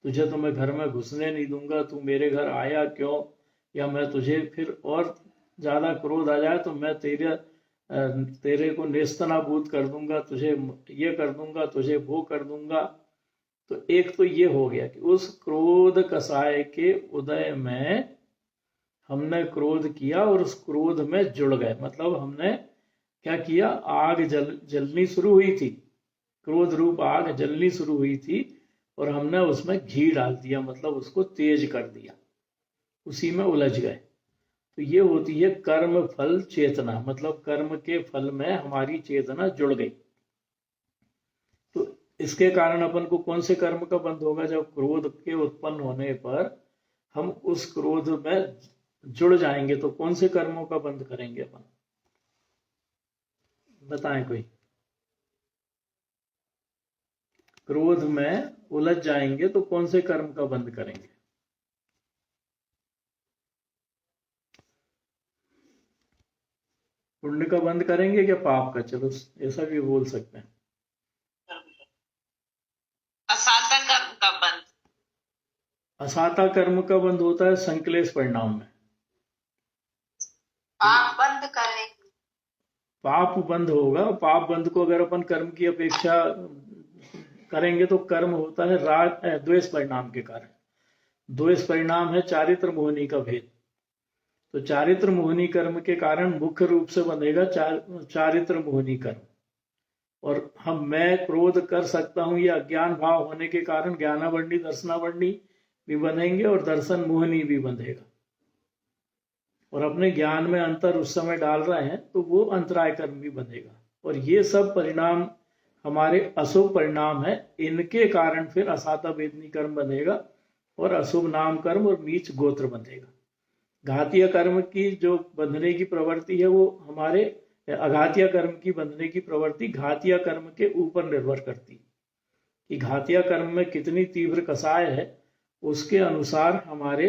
तुझे तो मैं घर में घुसने नहीं दूंगा, तू मेरे घर आया क्यों? या मैं तुझे फिर और ज्यादा क्रोध आ जाए तो मैं तेरे को नेस्तनाबूद कर दूंगा, तुझे ये कर दूंगा, तुझे वो कर दूंगा। तो एक तो ये हो गया कि उस क्रोध कसाय के उदय में हमने क्रोध किया और उस क्रोध में जुड़ गए। मतलब हमने क्या किया? आग जलनी शुरू हुई थी, क्रोध रूप आग जलनी शुरू हुई थी, और हमने उसमें घी डाल दिया, मतलब उसको तेज कर दिया, उसी में उलझ गए। तो ये होती है कर्म फल चेतना, मतलब कर्म के फल में हमारी चेतना जुड़ गई। तो इसके कारण अपन को कौन से कर्म का बंध होगा? जब क्रोध के उत्पन्न होने पर हम उस क्रोध में जुड़ जाएंगे, तो कौन से कर्मों का बंध करेंगे अपन? बताएं कोई। क्रोध में उलझ जाएंगे तो कौन से कर्म का बंध करेंगे? पुण्य का बंद करेंगे क्या पाप का? चलो ऐसा भी बोल सकते हैं। असाता कर्म का बंध होता है संक्लेश परिणाम में। आप बंद करें। पाप बंध होगा, पाप बंध को अगर अपन कर्म की अपेक्षा करेंगे तो कर्म होता है राग द्वेष परिणाम के कारण। द्वेष परिणाम है चारित्र मोहनी का भेद। तो चारित्र मोहनी कर्म के कारण मुख्य रूप से बनेगा चारित्र मोहनी कर्म। और मैं क्रोध कर सकता हूं, ये अज्ञान भाव होने के कारण ज्ञानावर्णी दर्शनावर्णी भी बनेंगे और दर्शन मोहनी भी बंधेगा। और अपने ज्ञान में अंतर उस समय डाल रहे हैं तो वो अंतराय कर्म भी बनेगा। और ये सब परिणाम हमारे अशुभ परिणाम है, इनके कारण फिर असाता वेदनी कर्म बनेगा और अशुभ नाम कर्म और नीच गोत्र बनेगा। घातीय कर्म की जो बंधने की प्रवृत्ति है वो हमारे अघातीय कर्म की बंधने की प्रवृत्ति घातीय कर्म के ऊपर निर्भर करती है कि घातीय कर्म में कितनी तीव्र कसाय है, उसके अनुसार हमारे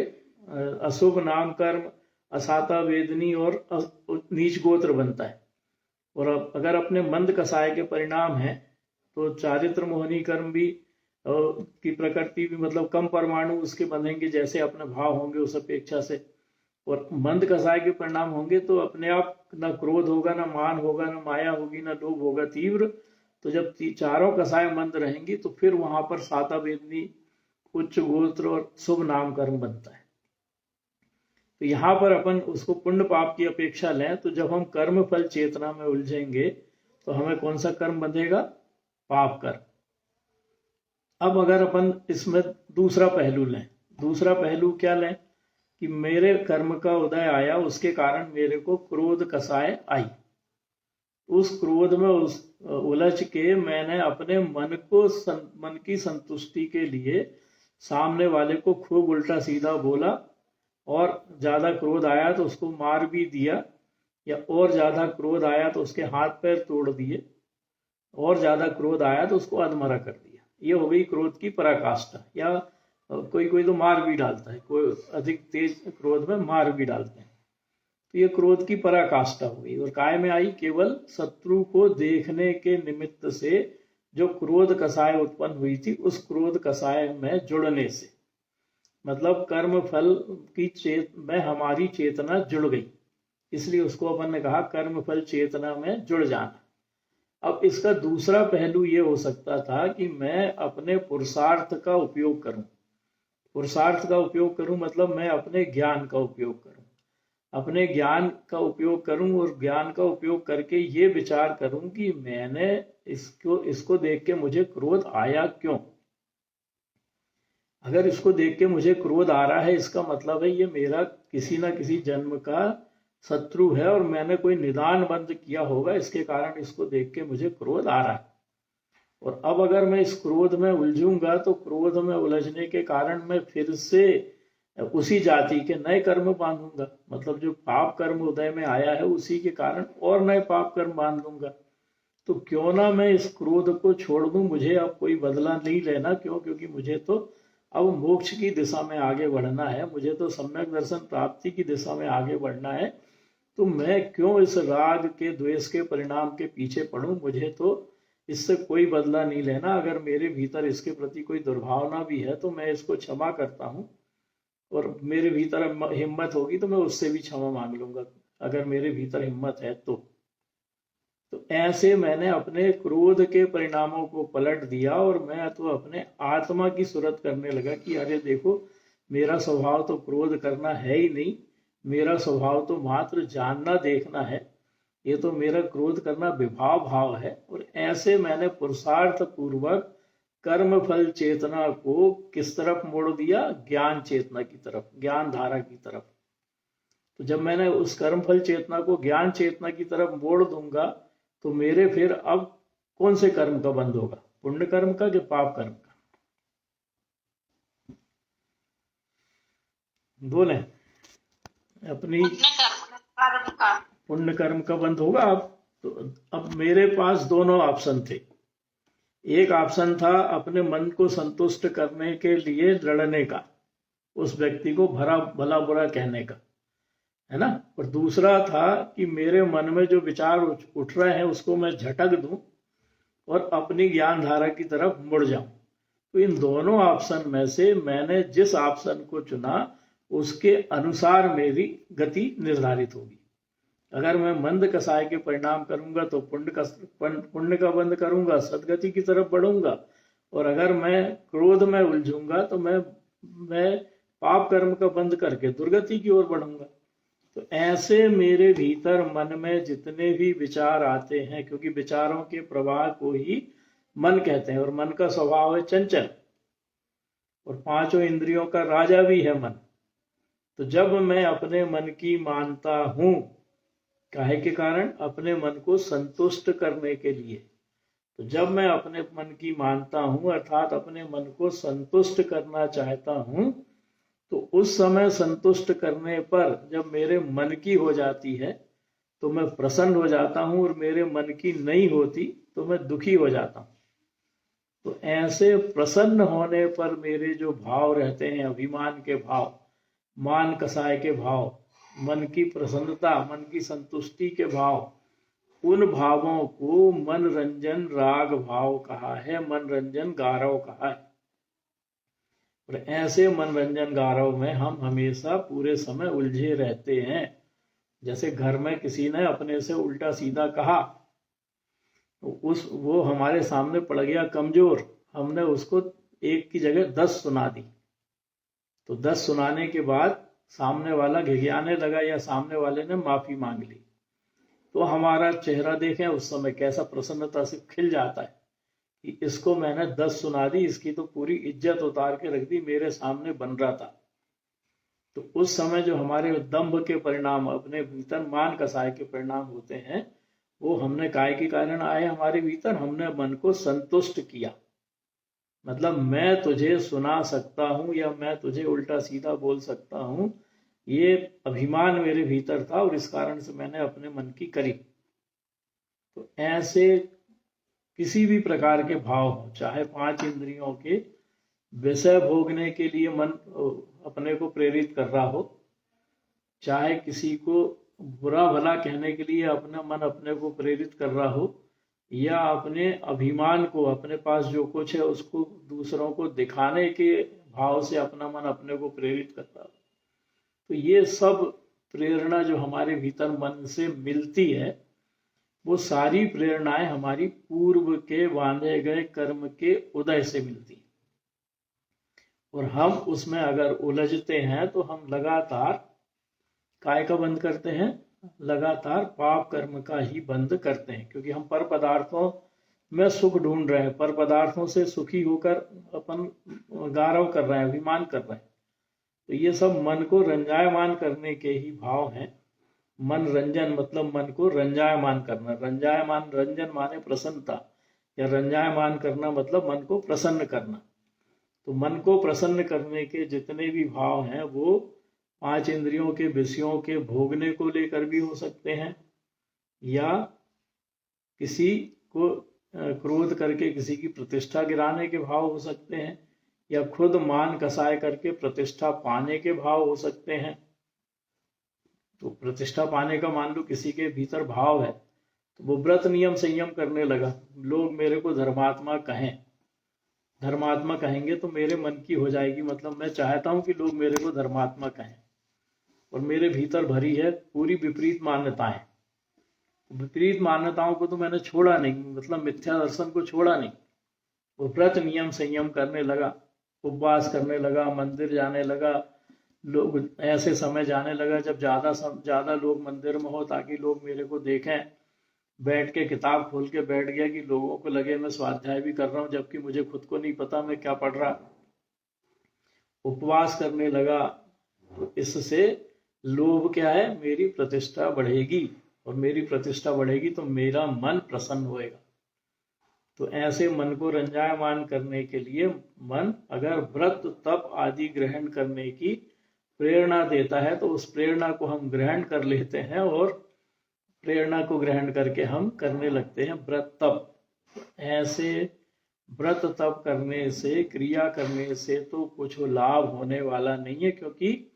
अशुभ नाम कर्म, असाता वेदनी और नीच गोत्र बनता है। और अगर अपने मंद कसाय के परिणाम है तो चारित्र मोहनी कर्म भी की प्रकृति भी मतलब कम परमाणु उसके बनेंगे जैसे अपने भाव होंगे उस अपेक्षा से। और मंद कसाय के परिणाम होंगे तो अपने आप न क्रोध होगा, न मान होगा, न माया होगी, न लोभ होगा तीव्र। तो जब चारों कसाय मंद रहेंगी तो फिर वहां पर साता वेदनी, उच्च गोत्र और शुभ नाम कर्म बनता है। तो यहाँ पर अपन उसको पुण्य पाप की अपेक्षा लें तो जब हम कर्म फल चेतना में उलझेंगे तो हमें कौन सा कर्म बंधेगा? पाप कर्म। अब अगर अपन इसमें दूसरा पहलू लें, दूसरा पहलू क्या लें कि मेरे कर्म का उदय आया, उसके कारण मेरे को क्रोध कसाय आई। उस क्रोध में उलझ के मैंने अपने मन की संतुष्टि के लिए सामने वाले को खूब उल्टा सीधा बोला और ज्यादा क्रोध आया तो उसको मार भी दिया, या और ज्यादा क्रोध आया तो उसके हाथ पैर तोड़ दिए, और ज्यादा क्रोध आया तो उसको अधमरा कर दिया। ये हो गई क्रोध की पराकाष्ठा। या कोई कोई तो मार भी डालता है, कोई अधिक तेज क्रोध में मार भी डालते हैं। तो ये क्रोध की पराकाष्ठा हो गई। और काय में आई? केवल शत्रु को देखने के निमित्त से जो क्रोध कसाय उत्पन्न हुई थी उस क्रोध कसाय में जुड़ने से, मतलब कर्म फल की में हमारी चेतना जुड़ गई, इसलिए उसको अपन ने कहा कर्म फल चेतना में जुड़ जाना। अब इसका दूसरा पहलू ये हो सकता था कि मैं अपने पुरुषार्थ का उपयोग करूं। पुरुषार्थ का उपयोग करूं मतलब मैं अपने ज्ञान का उपयोग करूं, अपने ज्ञान का उपयोग करूं और ज्ञान का उपयोग करके ये विचार करूं कि मैंने इसको देख के मुझे क्रोध आया क्यों। अगर इसको देख के मुझे क्रोध आ रहा है इसका मतलब है ये मेरा किसी ना किसी जन्म का शत्रु है और मैंने कोई निदान बंद किया होगा, इसके कारण इसको देख के मुझे क्रोध आ रहा है। और अब अगर मैं इस क्रोध में उलझूंगा तो क्रोध में उलझने के कारण मैं फिर से उसी जाति के नए कर्म बांधूंगा, मतलब जो पाप कर्म उदय में आया है उसी के कारण और नए पाप कर्म बांध लूंगा। तो क्यों ना मैं इस क्रोध को छोड़ दूं, मुझे अब कोई बदला नहीं लेना। क्यों? क्योंकि मुझे तो अब मोक्ष की दिशा में आगे बढ़ना है, मुझे तो सम्यक दर्शन प्राप्ति की दिशा में आगे बढ़ना है। तो मैं क्यों इस राग के द्वेष के परिणाम के पीछे पड़ूं? मुझे तो इससे कोई बदला नहीं लेना। अगर मेरे भीतर इसके प्रति कोई दुर्भावना भी है तो मैं इसको क्षमा करता हूं, और मेरे भीतर हिम्मत होगी तो मैं उससे भी क्षमा मांग लूंगा, अगर मेरे भीतर हिम्मत है तो ऐसे मैंने अपने क्रोध के परिणामों को पलट दिया और मैं तो अपने आत्मा की सूरत करने लगा कि अरे देखो, मेरा स्वभाव तो क्रोध करना है ही नहीं, मेरा स्वभाव तो मात्र जानना देखना है, ये तो मेरा क्रोध करना विभाव भाव है। और ऐसे मैंने पुरुषार्थ पूर्वक कर्म फल चेतना को किस तरफ मोड़ दिया? ज्ञान चेतना की तरफ, ज्ञान धारा की तरफ। तो जब मैंने उस कर्म फल चेतना को ज्ञान चेतना की तरफ मोड़ दूंगा तो मेरे फिर अब कौन से कर्म का बंध होगा? पुण्य कर्म का कि पाप कर्म का? बोले अपनी पुण्य कर्म का बंध होगा। अब मेरे पास दोनों ऑप्शन थे। एक ऑप्शन था अपने मन को संतुष्ट करने के लिए लड़ने का, उस व्यक्ति को भला बुरा कहने का, है ना। और दूसरा था कि मेरे मन में जो विचार उठ रहे हैं उसको मैं झटक दूं और अपनी ज्ञान धारा की तरफ मुड़ जाऊं। तो इन दोनों ऑप्शन में से मैंने जिस ऑप्शन को चुना उसके अनुसार मेरी गति निर्धारित होगी। अगर मैं मंद कसाय के परिणाम करूंगा तो पुण्य का बंध करूंगा, सदगति की तरफ बढ़ूंगा, और अगर मैं क्रोध में उलझूंगा तो मैं पाप कर्म का बंध करके दुर्गति की ओर बढ़ूंगा। तो ऐसे मेरे भीतर मन में जितने भी विचार आते हैं, क्योंकि विचारों के प्रवाह को ही मन कहते हैं, और मन का स्वभाव है चंचल, और पांचों इंद्रियों का राजा भी है मन। तो जब मैं अपने मन की मानता हूं, काहे के कारण? अपने मन को संतुष्ट करने के लिए। तो जब मैं अपने मन की मानता हूं, अर्थात अपने मन को संतुष्ट करना चाहता हूं, तो उस समय संतुष्ट करने पर जब मेरे मन की हो जाती है तो मैं प्रसन्न हो जाता हूं, और मेरे मन की नहीं होती तो मैं दुखी हो जाता हूं। तो ऐसे प्रसन्न होने पर मेरे जो भाव रहते हैं, अभिमान के भाव, मान कसाय के भाव, मन की प्रसन्नता, मन की संतुष्टि के भाव, उन भावों को मनरंजन राग भाव कहा है, मनरंजन गारव कहा है। और ऐसे मनरंजन गारव में हम हमेशा पूरे समय उलझे रहते हैं। जैसे घर में किसी ने अपने से उल्टा सीधा कहा, तो वो हमारे सामने पड़ गया कमजोर, हमने उसको एक की जगह 10 सुना दी। तो 10 सुनाने के बाद सामने वाला घिघियाने लगा या सामने वाले ने माफी मांग ली, तो हमारा चेहरा देखें उस समय कैसा प्रसन्नता से खिल जाता है कि इसको मैंने 10 सुना दी, इसकी तो पूरी इज्जत उतार के रख दी, मेरे सामने बन रहा था। तो उस समय जो हमारे दंभ के परिणाम, अपने भीतर मान कसाय के परिणाम होते हैं, वो हमने काय के कारण आए हमारे भीतर, हमने मन को संतुष्ट किया। मतलब मैं तुझे सुना सकता हूं या मैं तुझे उल्टा सीधा बोल सकता हूं, ये अभिमान मेरे भीतर था और इस कारण से मैंने अपने मन की करी। तो ऐसे किसी भी प्रकार के भाव हो, चाहे 5 इंद्रियों के विषय भोगने के लिए मन अपने को प्रेरित कर रहा हो, चाहे किसी को बुरा भला कहने के लिए अपना मन अपने को प्रेरित कर रहा हो, या अपने अभिमान को, अपने पास जो कुछ है उसको दूसरों को दिखाने के भाव से अपना मन अपने को प्रेरित करता हो। तो ये सब प्रेरणा जो हमारे भीतर मन से मिलती है, वो सारी प्रेरणाएं हमारी पूर्व के बांधे गए कर्म के उदय से मिलती है। और हम उसमें अगर उलझते हैं तो हम लगातार काय का बंध करते हैं, लगातार पाप कर्म का ही बंध करते हैं, क्योंकि हम पर पदार्थों में सुख ढूंढ रहे हैं, पर पदार्थों से सुखी होकर अपन गारव कर रहे हैं, अभिमान कर रहे हैं। तो ये सब मन को रंजायमान करने के ही भाव हैं। मन रंजन मतलब मन को रंजायमान करना, रंजायमान, रंजन माने प्रसन्नता, या रंजायमान करना मतलब मन को प्रसन्न करना। तो मन को प्रसन्न करने के जितने भी भाव हैं वो 5 इंद्रियों के विषयों के भोगने को लेकर भी हो सकते हैं, या किसी को क्रोध करके किसी की प्रतिष्ठा गिराने के भाव हो सकते हैं, या खुद मान कसाय करके प्रतिष्ठा पाने के भाव हो सकते हैं। तो प्रतिष्ठा पाने का मान लो किसी के भीतर भाव है, तो वो व्रत नियम संयम करने लगा, लोग मेरे को धर्मात्मा कहें, धर्मात्मा कहेंगे तो मेरे मन की हो जाएगी, मतलब मैं चाहता हूं कि लोग मेरे को धर्मात्मा कहें, और मेरे भीतर भरी है पूरी विपरीत मान्यताएं। विपरीत मान्यताओं को तो मैंने छोड़ा नहीं, मतलब मिथ्या दर्शन को छोड़ा नहीं, वो व्रत नियम संयम करने लगा, उपवास करने लगा, मंदिर जाने लगा, लोग ऐसे समय जाने लगा जब ज्यादा लोग मंदिर में हो ताकि लोग मेरे को देखें। बैठ के किताब खोल के बैठ गया कि लोगों को लगे मैं स्वाध्याय भी कर रहा हूं, जबकि मुझे खुद को नहीं पता मैं क्या पढ़ रहा। उपवास करने लगा, तो इससे लोभ क्या है, मेरी प्रतिष्ठा बढ़ेगी, और मेरी प्रतिष्ठा बढ़ेगी तो मेरा मन प्रसन्न होएगा। तो ऐसे मन को रंजायमान करने के लिए मन अगर व्रत तप आदि ग्रहण करने की प्रेरणा देता है तो उस प्रेरणा को हम ग्रहण कर लेते हैं, और प्रेरणा को ग्रहण करके हम करने लगते हैं व्रत तप। ऐसे व्रत तप करने से, क्रिया करने से तो कुछ लाभ होने वाला नहीं है, क्योंकि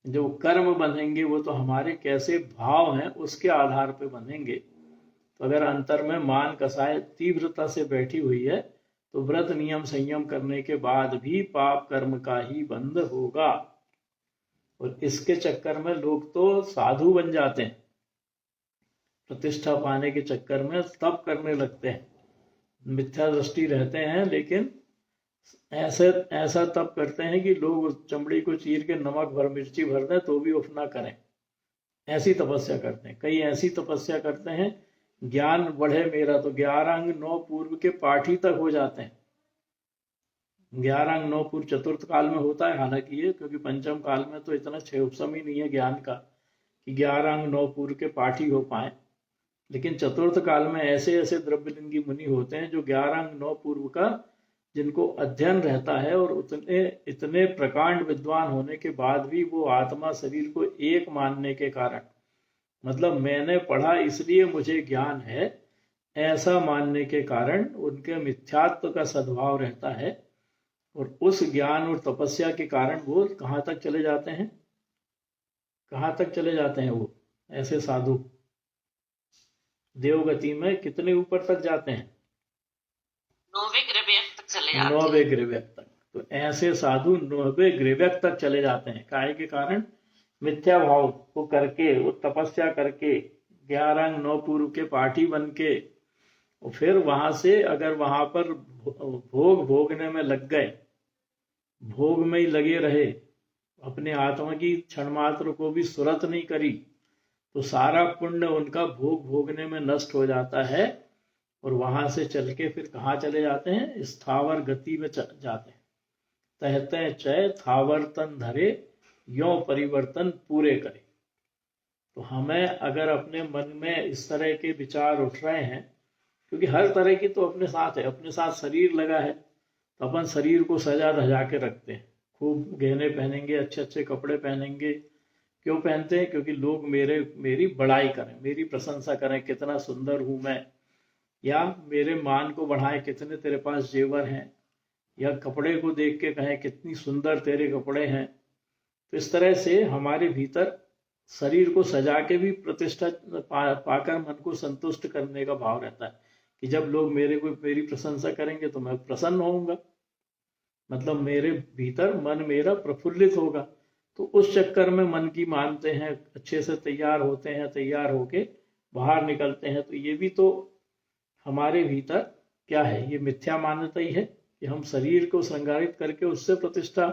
जो कर्म बंधेंगे वो तो हमारे कैसे भाव हैं उसके आधार पे बंधेंगे। तो अगर अंतर में मान कसाय तीव्रता से बैठी हुई है तो व्रत नियम संयम करने के बाद भी पाप कर्म का ही बंध होगा। और इसके चक्कर में लोग तो साधु बन जाते हैं, प्रतिष्ठा पाने के चक्कर में तप करने लगते हैं, मिथ्या दृष्टि रहते हैं, लेकिन ऐसा तप करते हैं कि लोग चमड़ी को चीर के नमक भर मिर्ची भर दें तो भी उफ ना करें, ऐसी तपस्या करते हैं। कई ऐसी तपस्या करते हैं ज्ञान बढ़े मेरा, तो 11 अंग 9 पूर्व के पाठी तक हो जाते हैं। 11 अंग 9 पूर्व चतुर्थ काल में होता है हालांकि ये, क्योंकि पंचम काल में तो इतना क्षय उपशम ही नहीं है ज्ञान का कि 11 अंग 9 पूर्व के पाठी हो पाए। लेकिन चतुर्थ काल में ऐसे ऐसे द्रव्यलिंगी मुनि होते हैं जो 11 अंग 9 पूर्व का जिनको अध्ययन रहता है, और उतने इतने प्रकांड विद्वान होने के बाद भी वो आत्मा शरीर को एक मानने के कारण, मतलब मैंने पढ़ा इसलिए मुझे ज्ञान है, ऐसा मानने के कारण उनके मिथ्यात्व का सद्भाव रहता है। और उस ज्ञान और तपस्या के कारण वो कहाँ तक चले जाते हैं, कहाँ तक चले जाते हैं वो ऐसे साधु? देवगति में कितने ऊपर तक जाते हैं? 9वें ग्रह तक चले जाते हैं। 9वें ग्रह तक। तो ऐसे साधु 9वें ग्रह तक चले जाते हैं। काय के कारण? मिथ्या भाव को करके, वो तपस्या करके 11 अंग 9 पूर्व के पाठी बन के, और फिर वहां से अगर वहां पर भोग भोगने में लग गए, भोग में ही लगे रहे, अपने आत्मा की क्षण मात्र को भी सुरत नहीं करी, तो सारा पुण्य उनका भोग भोगने में नष्ट हो जाता है। और वहां से चल के फिर कहाँ चले जाते हैं? स्थावर गति में जाते हैं। तहते चय थावर तन धरे, यो परिवर्तन पूरे करे। तो हमें अगर अपने मन में इस तरह के विचार उठ रहे हैं, क्योंकि हर तरह की तो अपने साथ है, अपने साथ शरीर लगा है, तो अपन शरीर को सजा धजा के रखते हैं, खूब गहने पहनेंगे, अच्छे अच्छे कपड़े पहनेंगे। क्यों पहनते हैं? क्योंकि लोग मेरी बड़ाई करें, मेरी प्रशंसा करें, कितना सुंदर हूं मैं, या मेरे मान को बढ़ाएं, कितने तेरे पास जेवर हैं, या कपड़े को देख के कहें कितनी सुंदर तेरे कपड़े हैं। तो इस तरह से हमारे भीतर शरीर को सजा के भी प्रतिष्ठा पाकर मन को संतुष्ट करने का भाव रहता है कि जब लोग मेरी प्रशंसा करेंगे तो मैं प्रसन्न होऊंगा, मतलब मेरे भीतर मन मेरा प्रफुल्लित होगा। तो उस चक्कर में मन की मानते हैं, अच्छे से तैयार होते हैं, तैयार होके बाहर निकलते हैं। तो ये भी तो हमारे भीतर क्या है? ये मिथ्या मान्यता ही है कि हम शरीर को श्रृंगारित करके उससे प्रतिष्ठा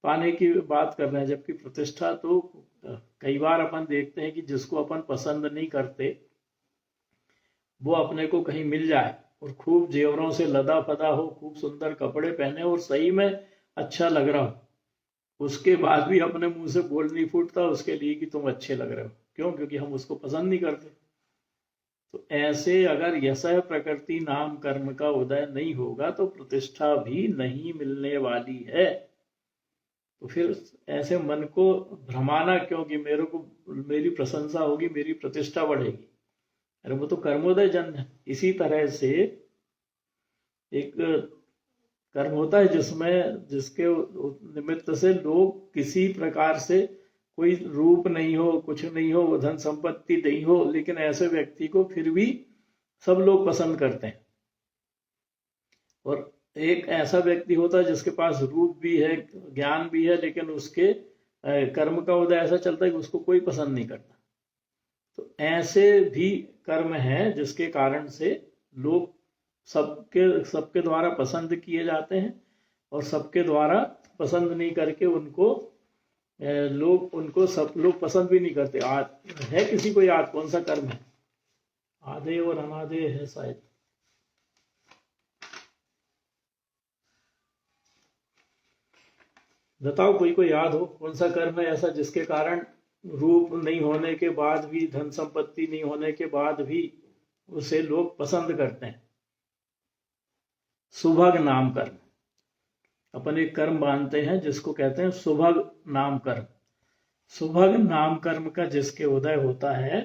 पाने की बात कर रहे हैं। जबकि प्रतिष्ठा तो कई बार अपन देखते हैं कि जिसको अपन पसंद नहीं करते वो अपने को कहीं मिल जाए और खूब जेवरों से लदा फदा हो, खूब सुंदर कपड़े पहने और सही में अच्छा लग रहा हो, उसके बाद भी अपने मुंह से बोल नहीं फूटता उसके लिए कि तुम अच्छे लग रहे हो। क्यों? क्योंकि हम उसको पसंद नहीं करते। तो ऐसे अगर यशः प्रकृति नाम कर्म का उदय नहीं होगा तो प्रतिष्ठा भी नहीं मिलने वाली है। तो फिर ऐसे मन को भ्रमाना क्यों कि मेरी प्रशंसा होगी, मेरी प्रतिष्ठा बढ़ेगी? अरे वो तो कर्मोदय जन्म है। इसी तरह से एक कर्म होता है जिसके निमित्त से लोग किसी प्रकार से, कोई रूप नहीं हो, कुछ नहीं हो, वो धन संपत्ति नहीं हो, लेकिन ऐसे व्यक्ति को फिर भी सब लोग पसंद करते हैं। और एक ऐसा व्यक्ति होता है जिसके पास रूप भी है, ज्ञान भी है, लेकिन उसके कर्म का उदय ऐसा चलता है कि उसको कोई पसंद नहीं करता। तो ऐसे भी कर्म है जिसके कारण से लोग सबके द्वारा पसंद किए जाते हैं, और सबके द्वारा पसंद नहीं करके सब लोग पसंद भी नहीं करते। है किसी को याद कौन सा कर्म है? आधे और अनाधे है शायद। बताओ, कोई को याद हो कौन सा कर्म है ऐसा जिसके कारण रूप नहीं होने के बाद भी, धन संपत्ति नहीं होने के बाद भी उसे लोग पसंद करते हैं? सुभग नाम कर्म। अपन एक कर्म मानते हैं जिसको कहते हैं सुभग नाम कर्म। सुभग नाम कर्म का जिसके उदय होता है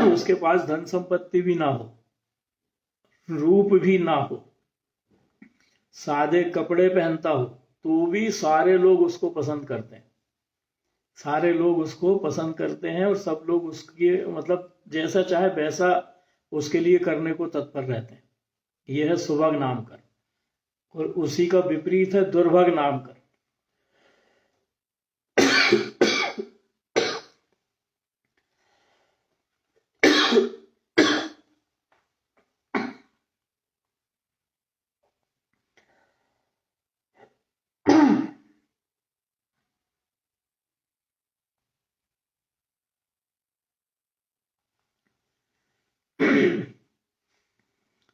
उसके पास धन संपत्ति भी ना हो, रूप भी ना हो, सादे कपड़े पहनता हो, तो भी सारे लोग उसको पसंद करते हैं। सारे लोग उसको पसंद करते हैं और सब लोग उसके मतलब जैसा चाहे वैसा उसके लिए करने को तत्पर रहते हैं। यह है सुभग नाम कर्म। और उसी का विपरीत है दुर्भग नाम कर्म।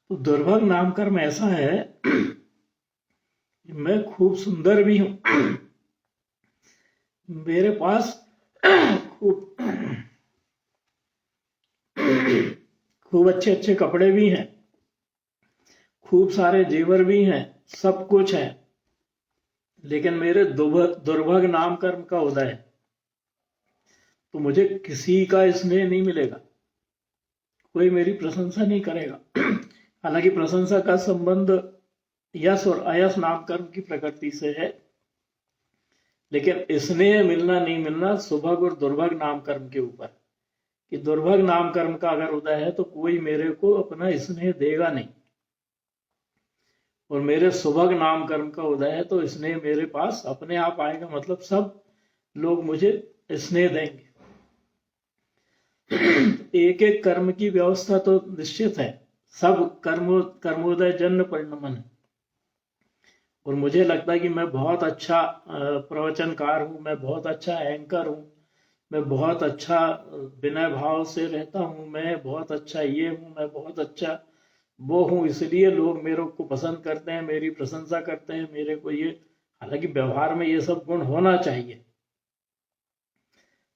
तो दुर्भग नाम कर्म ऐसा है कि मैं खूब सुंदर भी हूं, मेरे पास खूब खूब अच्छे अच्छे कपड़े भी हैं, खूब सारे जेवर भी हैं, सब कुछ है, लेकिन मेरे दुर्भग नाम कर्म का उदय है, तो मुझे किसी का स्नेह नहीं मिलेगा, कोई मेरी प्रशंसा नहीं करेगा। हालांकि प्रशंसा का संबंध यश और अयश नाम कर्म की प्रकृति से है, लेकिन स्नेह मिलना नहीं मिलना सुभग और दुर्भग नाम कर्म के ऊपर, कि दुर्भग नाम कर्म का अगर उदय है तो कोई मेरे को अपना स्नेह देगा नहीं, और मेरे सुभग नाम कर्म का उदय है तो स्नेह मेरे पास अपने आप आएगा, मतलब सब लोग मुझे स्नेह देंगे। एक एक कर्म की व्यवस्था तो निश्चित है, सब कर्मोदय जन्म परिणमन है, और मुझे लगता है कि मैं बहुत अच्छा प्रवचनकार हूँ, मैं बहुत अच्छा एंकर हूँ, मैं बहुत अच्छा विनय भाव से रहता हूँ, मैं बहुत अच्छा ये हूँ, मैं बहुत अच्छा वो हूँ, इसलिए लोग मेरे को पसंद करते हैं, मेरी प्रशंसा करते हैं, मेरे को ये। हालांकि व्यवहार में ये सब गुण होना चाहिए,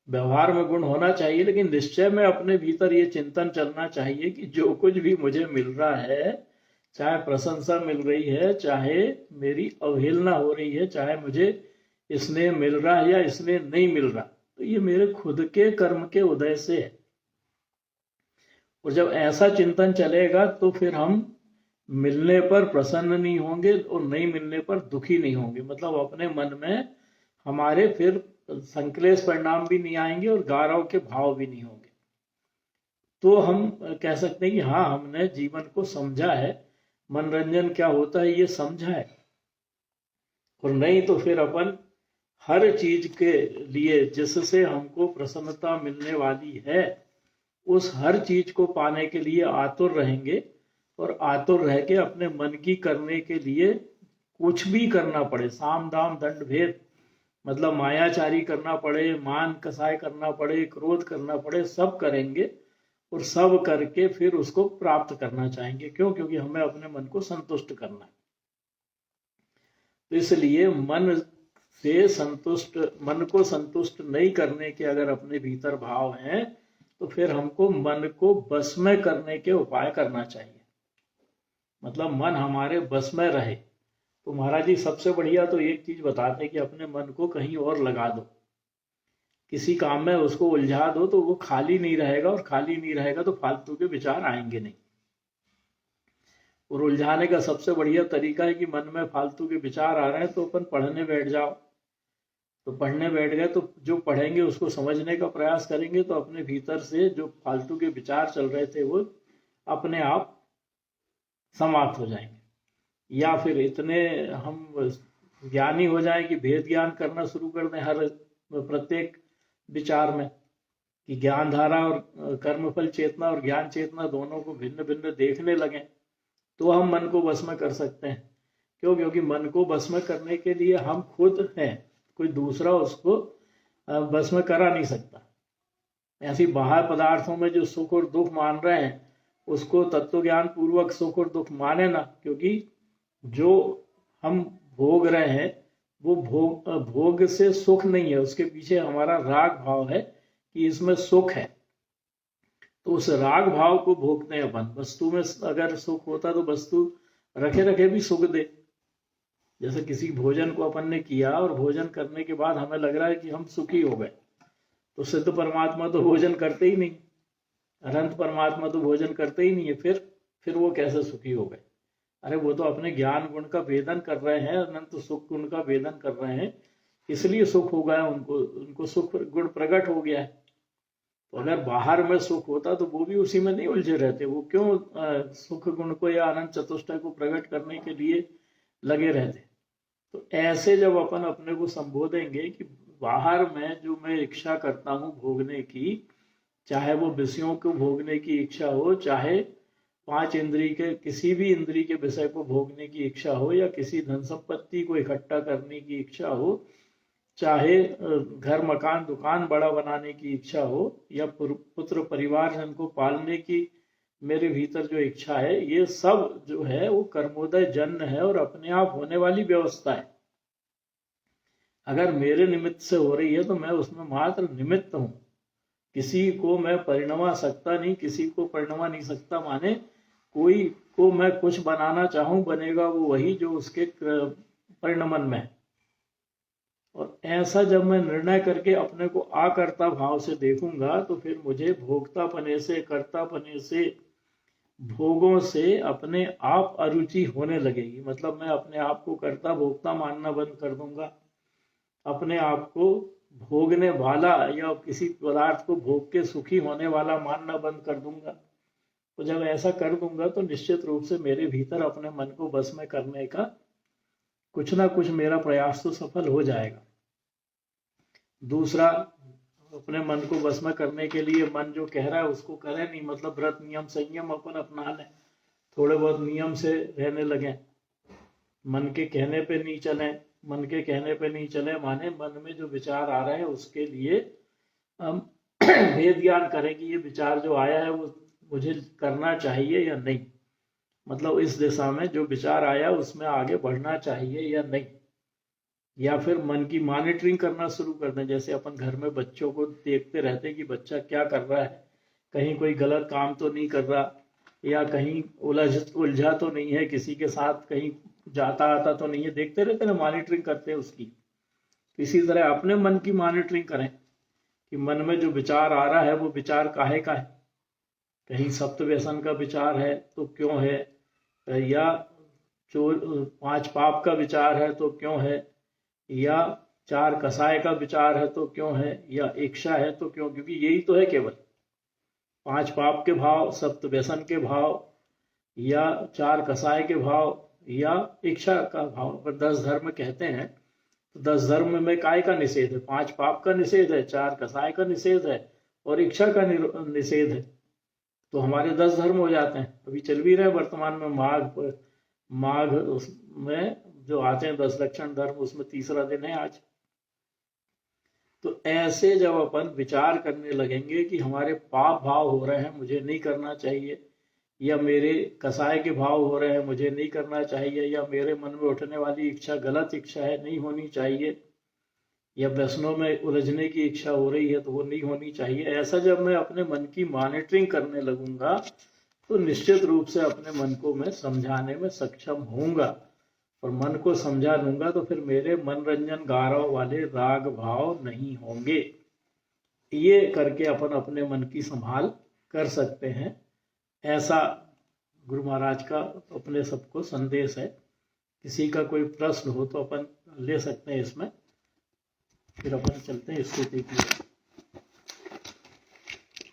व्यवहार में गुण होना चाहिए, लेकिन निश्चय में अपने भीतर ये चिंतन चलना चाहिए कि जो कुछ भी मुझे मिल रहा है, चाहे प्रशंसा मिल रही है, चाहे मेरी अवहेलना हो रही है, चाहे मुझे स्नेह मिल रहा है या स्नेह नहीं मिल रहा, तो ये मेरे खुद के कर्म के उदय से है। और जब ऐसा चिंतन चलेगा तो फिर हम मिलने पर प्रसन्न नहीं होंगे और नहीं मिलने पर दुखी नहीं होंगे, मतलब अपने मन में हमारे फिर संक्लेश परिणाम भी नहीं आएंगे और गारव के भाव भी नहीं होंगे। तो हम कह सकते हैं कि हाँ, हमने जीवन को समझा है, मनोरंजन क्या होता है ये समझा है, और नहीं तो फिर अपन हर चीज के लिए जिससे हमको प्रसन्नता मिलने वाली है उस हर चीज को पाने के लिए आतुर रहेंगे, और आतुर रह के अपने मन की करने के लिए कुछ भी करना पड़े, साम दाम दंड भेद, मतलब मायाचारी करना पड़े, मान कसाय करना पड़े, क्रोध करना पड़े, सब करेंगे, और सब करके फिर उसको प्राप्त करना चाहेंगे। क्यों? क्योंकि हमें अपने मन को संतुष्ट करना है। तो इसलिए मन को संतुष्ट नहीं करने के अगर अपने भीतर भाव हैं तो फिर हमको मन को बस में करने के उपाय करना चाहिए, मतलब मन हमारे बस में रहे। तो महाराज जी सबसे बढ़िया तो एक चीज बताते हैं कि अपने मन को कहीं और लगा दो, किसी काम में उसको उलझा दो, तो वो खाली नहीं रहेगा, और खाली नहीं रहेगा तो फालतू के विचार आएंगे नहीं। और उलझाने का सबसे बढ़िया तरीका है कि मन में फालतू के विचार आ रहे हैं तो अपन पढ़ने बैठ जाओ, तो पढ़ने बैठ गए तो जो पढ़ेंगे उसको समझने का प्रयास करेंगे, तो अपने भीतर से जो फालतू के विचार चल रहे थे वो अपने आप समाप्त हो जाएंगे। या फिर इतने हम ज्ञानी हो जाएं कि भेद ज्ञान करना शुरू कर दें हर प्रत्येक विचार में, कि ज्ञान धारा और कर्मफल चेतना और ज्ञान चेतना दोनों को भिन्न भिन्न देखने लगें, तो हम मन को बस में कर सकते हैं। क्यों? क्योंकि मन को बस में करने के लिए हम खुद हैं, कोई दूसरा उसको बस में करा नहीं सकता। ऐसी बाहर पदार्थों में जो सुख और दुख मान रहे हैं उसको तत्व ज्ञान पूर्वक सुख और दुख माने ना, क्योंकि जो हम भोग रहे हैं वो भोग से सुख नहीं है, उसके पीछे हमारा राग भाव है कि इसमें सुख है, तो उस राग भाव को भोगते हैं अपन। वस्तु में अगर सुख होता तो वस्तु रखे रखे भी सुख दे। जैसे किसी भोजन को अपन ने किया और भोजन करने के बाद हमें लग रहा है कि हम सुखी हो गए, तो सिद्ध परमात्मा तो भोजन करते ही नहीं, अनंत परमात्मा तो भोजन करते ही नहीं है, फिर वो कैसे सुखी हो गए? अरे वो तो अपने ज्ञान गुण का वेदन कर रहे हैं, अनंत सुख गुण का वेदन कर रहे हैं, इसलिए सुख हो गया उनको सुख गुण प्रकट हो गया है। तो अगर बाहर में सुख होता तो वो भी उसी में नहीं उलझे रहते। वो क्यों सुख गुण को या अनंत चतुष्टय को प्रकट करने के लिए लगे रहते। तो ऐसे जब अपन अपने को संबोधेंगे कि बाहर में जो मैं इच्छा करता हूँ भोगने की, चाहे वो विषयों को भोगने की इच्छा हो, चाहे पांच इंद्रिय के किसी भी इंद्रिय के विषय को भोगने की इच्छा हो, या किसी धन संपत्ति को इकट्ठा करने की इच्छा हो, चाहे घर मकान दुकान बड़ा बनाने की इच्छा हो, या पुत्र परिवार जन को पालने की मेरे भीतर जो इच्छा है, ये सब जो है वो कर्मोदय जन्य है और अपने आप होने वाली व्यवस्था है। अगर मेरे निमित्त से हो रही है तो मैं उसमें मात्र निमित्त हूं। किसी को मैं परिणमा सकता नहीं, किसी को परिणमा नहीं सकता, माने कोई को मैं कुछ बनाना चाहूं बनेगा वो वही जो उसके परिणमन में है। और ऐसा जब मैं निर्णय करके अपने को आकर्ता भाव से देखूंगा तो फिर मुझे भोक्तापने से, कर्तापने से, भोगों से अपने आप अरुचि होने लगेगी। मतलब मैं अपने आप को कर्ता भोक्ता मानना बंद कर दूंगा, अपने आप को भोगने वाला या किसी पदार्थ को भोग के सुखी होने वाला मानना बंद कर दूंगा। तो जब ऐसा कर दूंगा तो निश्चित रूप से मेरे भीतर अपने मन को बस में करने का कुछ ना कुछ मेरा प्रयास तो सफल हो जाएगा। दूसरा, अपने मन को बस में करने के लिए मन जो कह रहा है उसको करें नहीं, मतलब व्रत नियम संयम अपन अपना लें, थोड़े बहुत नियम से रहने लगे, मन के कहने पे नहीं चले। मन के कहने पे नहीं चले माने मन में जो विचार आ रहे हैं उसके लिए हम भेद ज्ञान करें कि ये विचार जो आया है वो मुझे करना चाहिए या नहीं, मतलब इस दिशा में जो विचार आया उसमें आगे बढ़ना चाहिए या नहीं। या फिर मन की मॉनिटरिंग करना शुरू कर दें, जैसे अपन घर में बच्चों को देखते रहते हैं कि बच्चा क्या कर रहा है, कहीं कोई गलत काम तो नहीं कर रहा, या कहीं उलझा तो नहीं है किसी के साथ, कहीं जाता आता तो नहीं है, देखते रहते ना, मॉनिटरिंग करते हैं उसकी। इसी तरह अपने मन की मॉनिटरिंग करें कि मन में जो विचार आ रहा है वो विचार काहे का है। कहीं सप्त व्यसन का विचार है तो क्यों है, या चोर 5 पाप का विचार है तो क्यों है, या 4 कसाय का विचार है तो क्यों है, या इच्छा है तो क्यों, क्योंकि यही तो है केवल 5 पाप के भाव, सप्त व्यसन के भाव, या 4 कसाय के भाव, या इच्छा का भाव। पर 10 धर्म कहते हैं तो 10 धर्म में काय का निषेध है, 5 पाप का निषेध है, 4 कसाय का निषेध है और इच्छा का निषेध है। तो हमारे 10 धर्म हो जाते हैं। अभी चल भी रहे वर्तमान में माघ उसमें जो आते हैं 10 लक्षण धर्म, उसमें तीसरा दिन है आज। तो ऐसे जब अपन विचार करने लगेंगे कि हमारे पाप भाव हो रहे हैं, मुझे नहीं करना चाहिए, या मेरे कसाय के भाव हो रहे हैं, मुझे नहीं करना चाहिए, या मेरे मन में उठने वाली इच्छा गलत इच्छा है, नहीं होनी चाहिए, या व्यसनों में उलझने की इच्छा हो रही है तो वो नहीं होनी चाहिए, ऐसा जब मैं अपने मन की मॉनिटरिंग करने लगूंगा तो निश्चित रूप से अपने मन को मैं समझाने में सक्षम होऊंगा। और मन को समझा लूंगा तो फिर मेरे मनोरंजन गारव वाले राग भाव नहीं होंगे। ये करके अपन अपने मन की संभाल कर सकते हैं। ऐसा गुरु महाराज का अपने सबको संदेश है। किसी का कोई प्रश्न हो तो अपन ले सकते हैं इसमें, फिर अपन चलते हैं स्तुति की।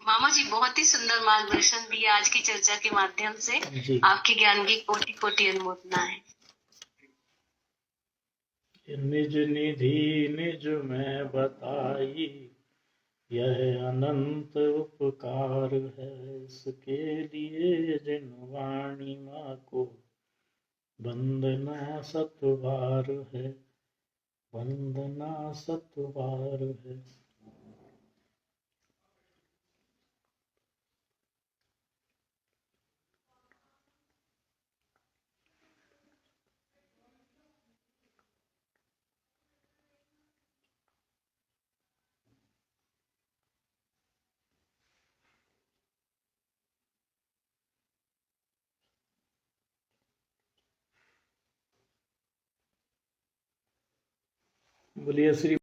मामा जी बहुत ही सुंदर मार्गदर्शन दिया आज की चर्चा के माध्यम से। जी, आपके ज्ञान की कोटि कोटि अनुमोदना है। निज निधि निज में बताई, यह अनंत उपकार है, इसके लिए जिन वाणी माँ को वंदना सतबार है, वंदना सतबार है। बोलिए श्री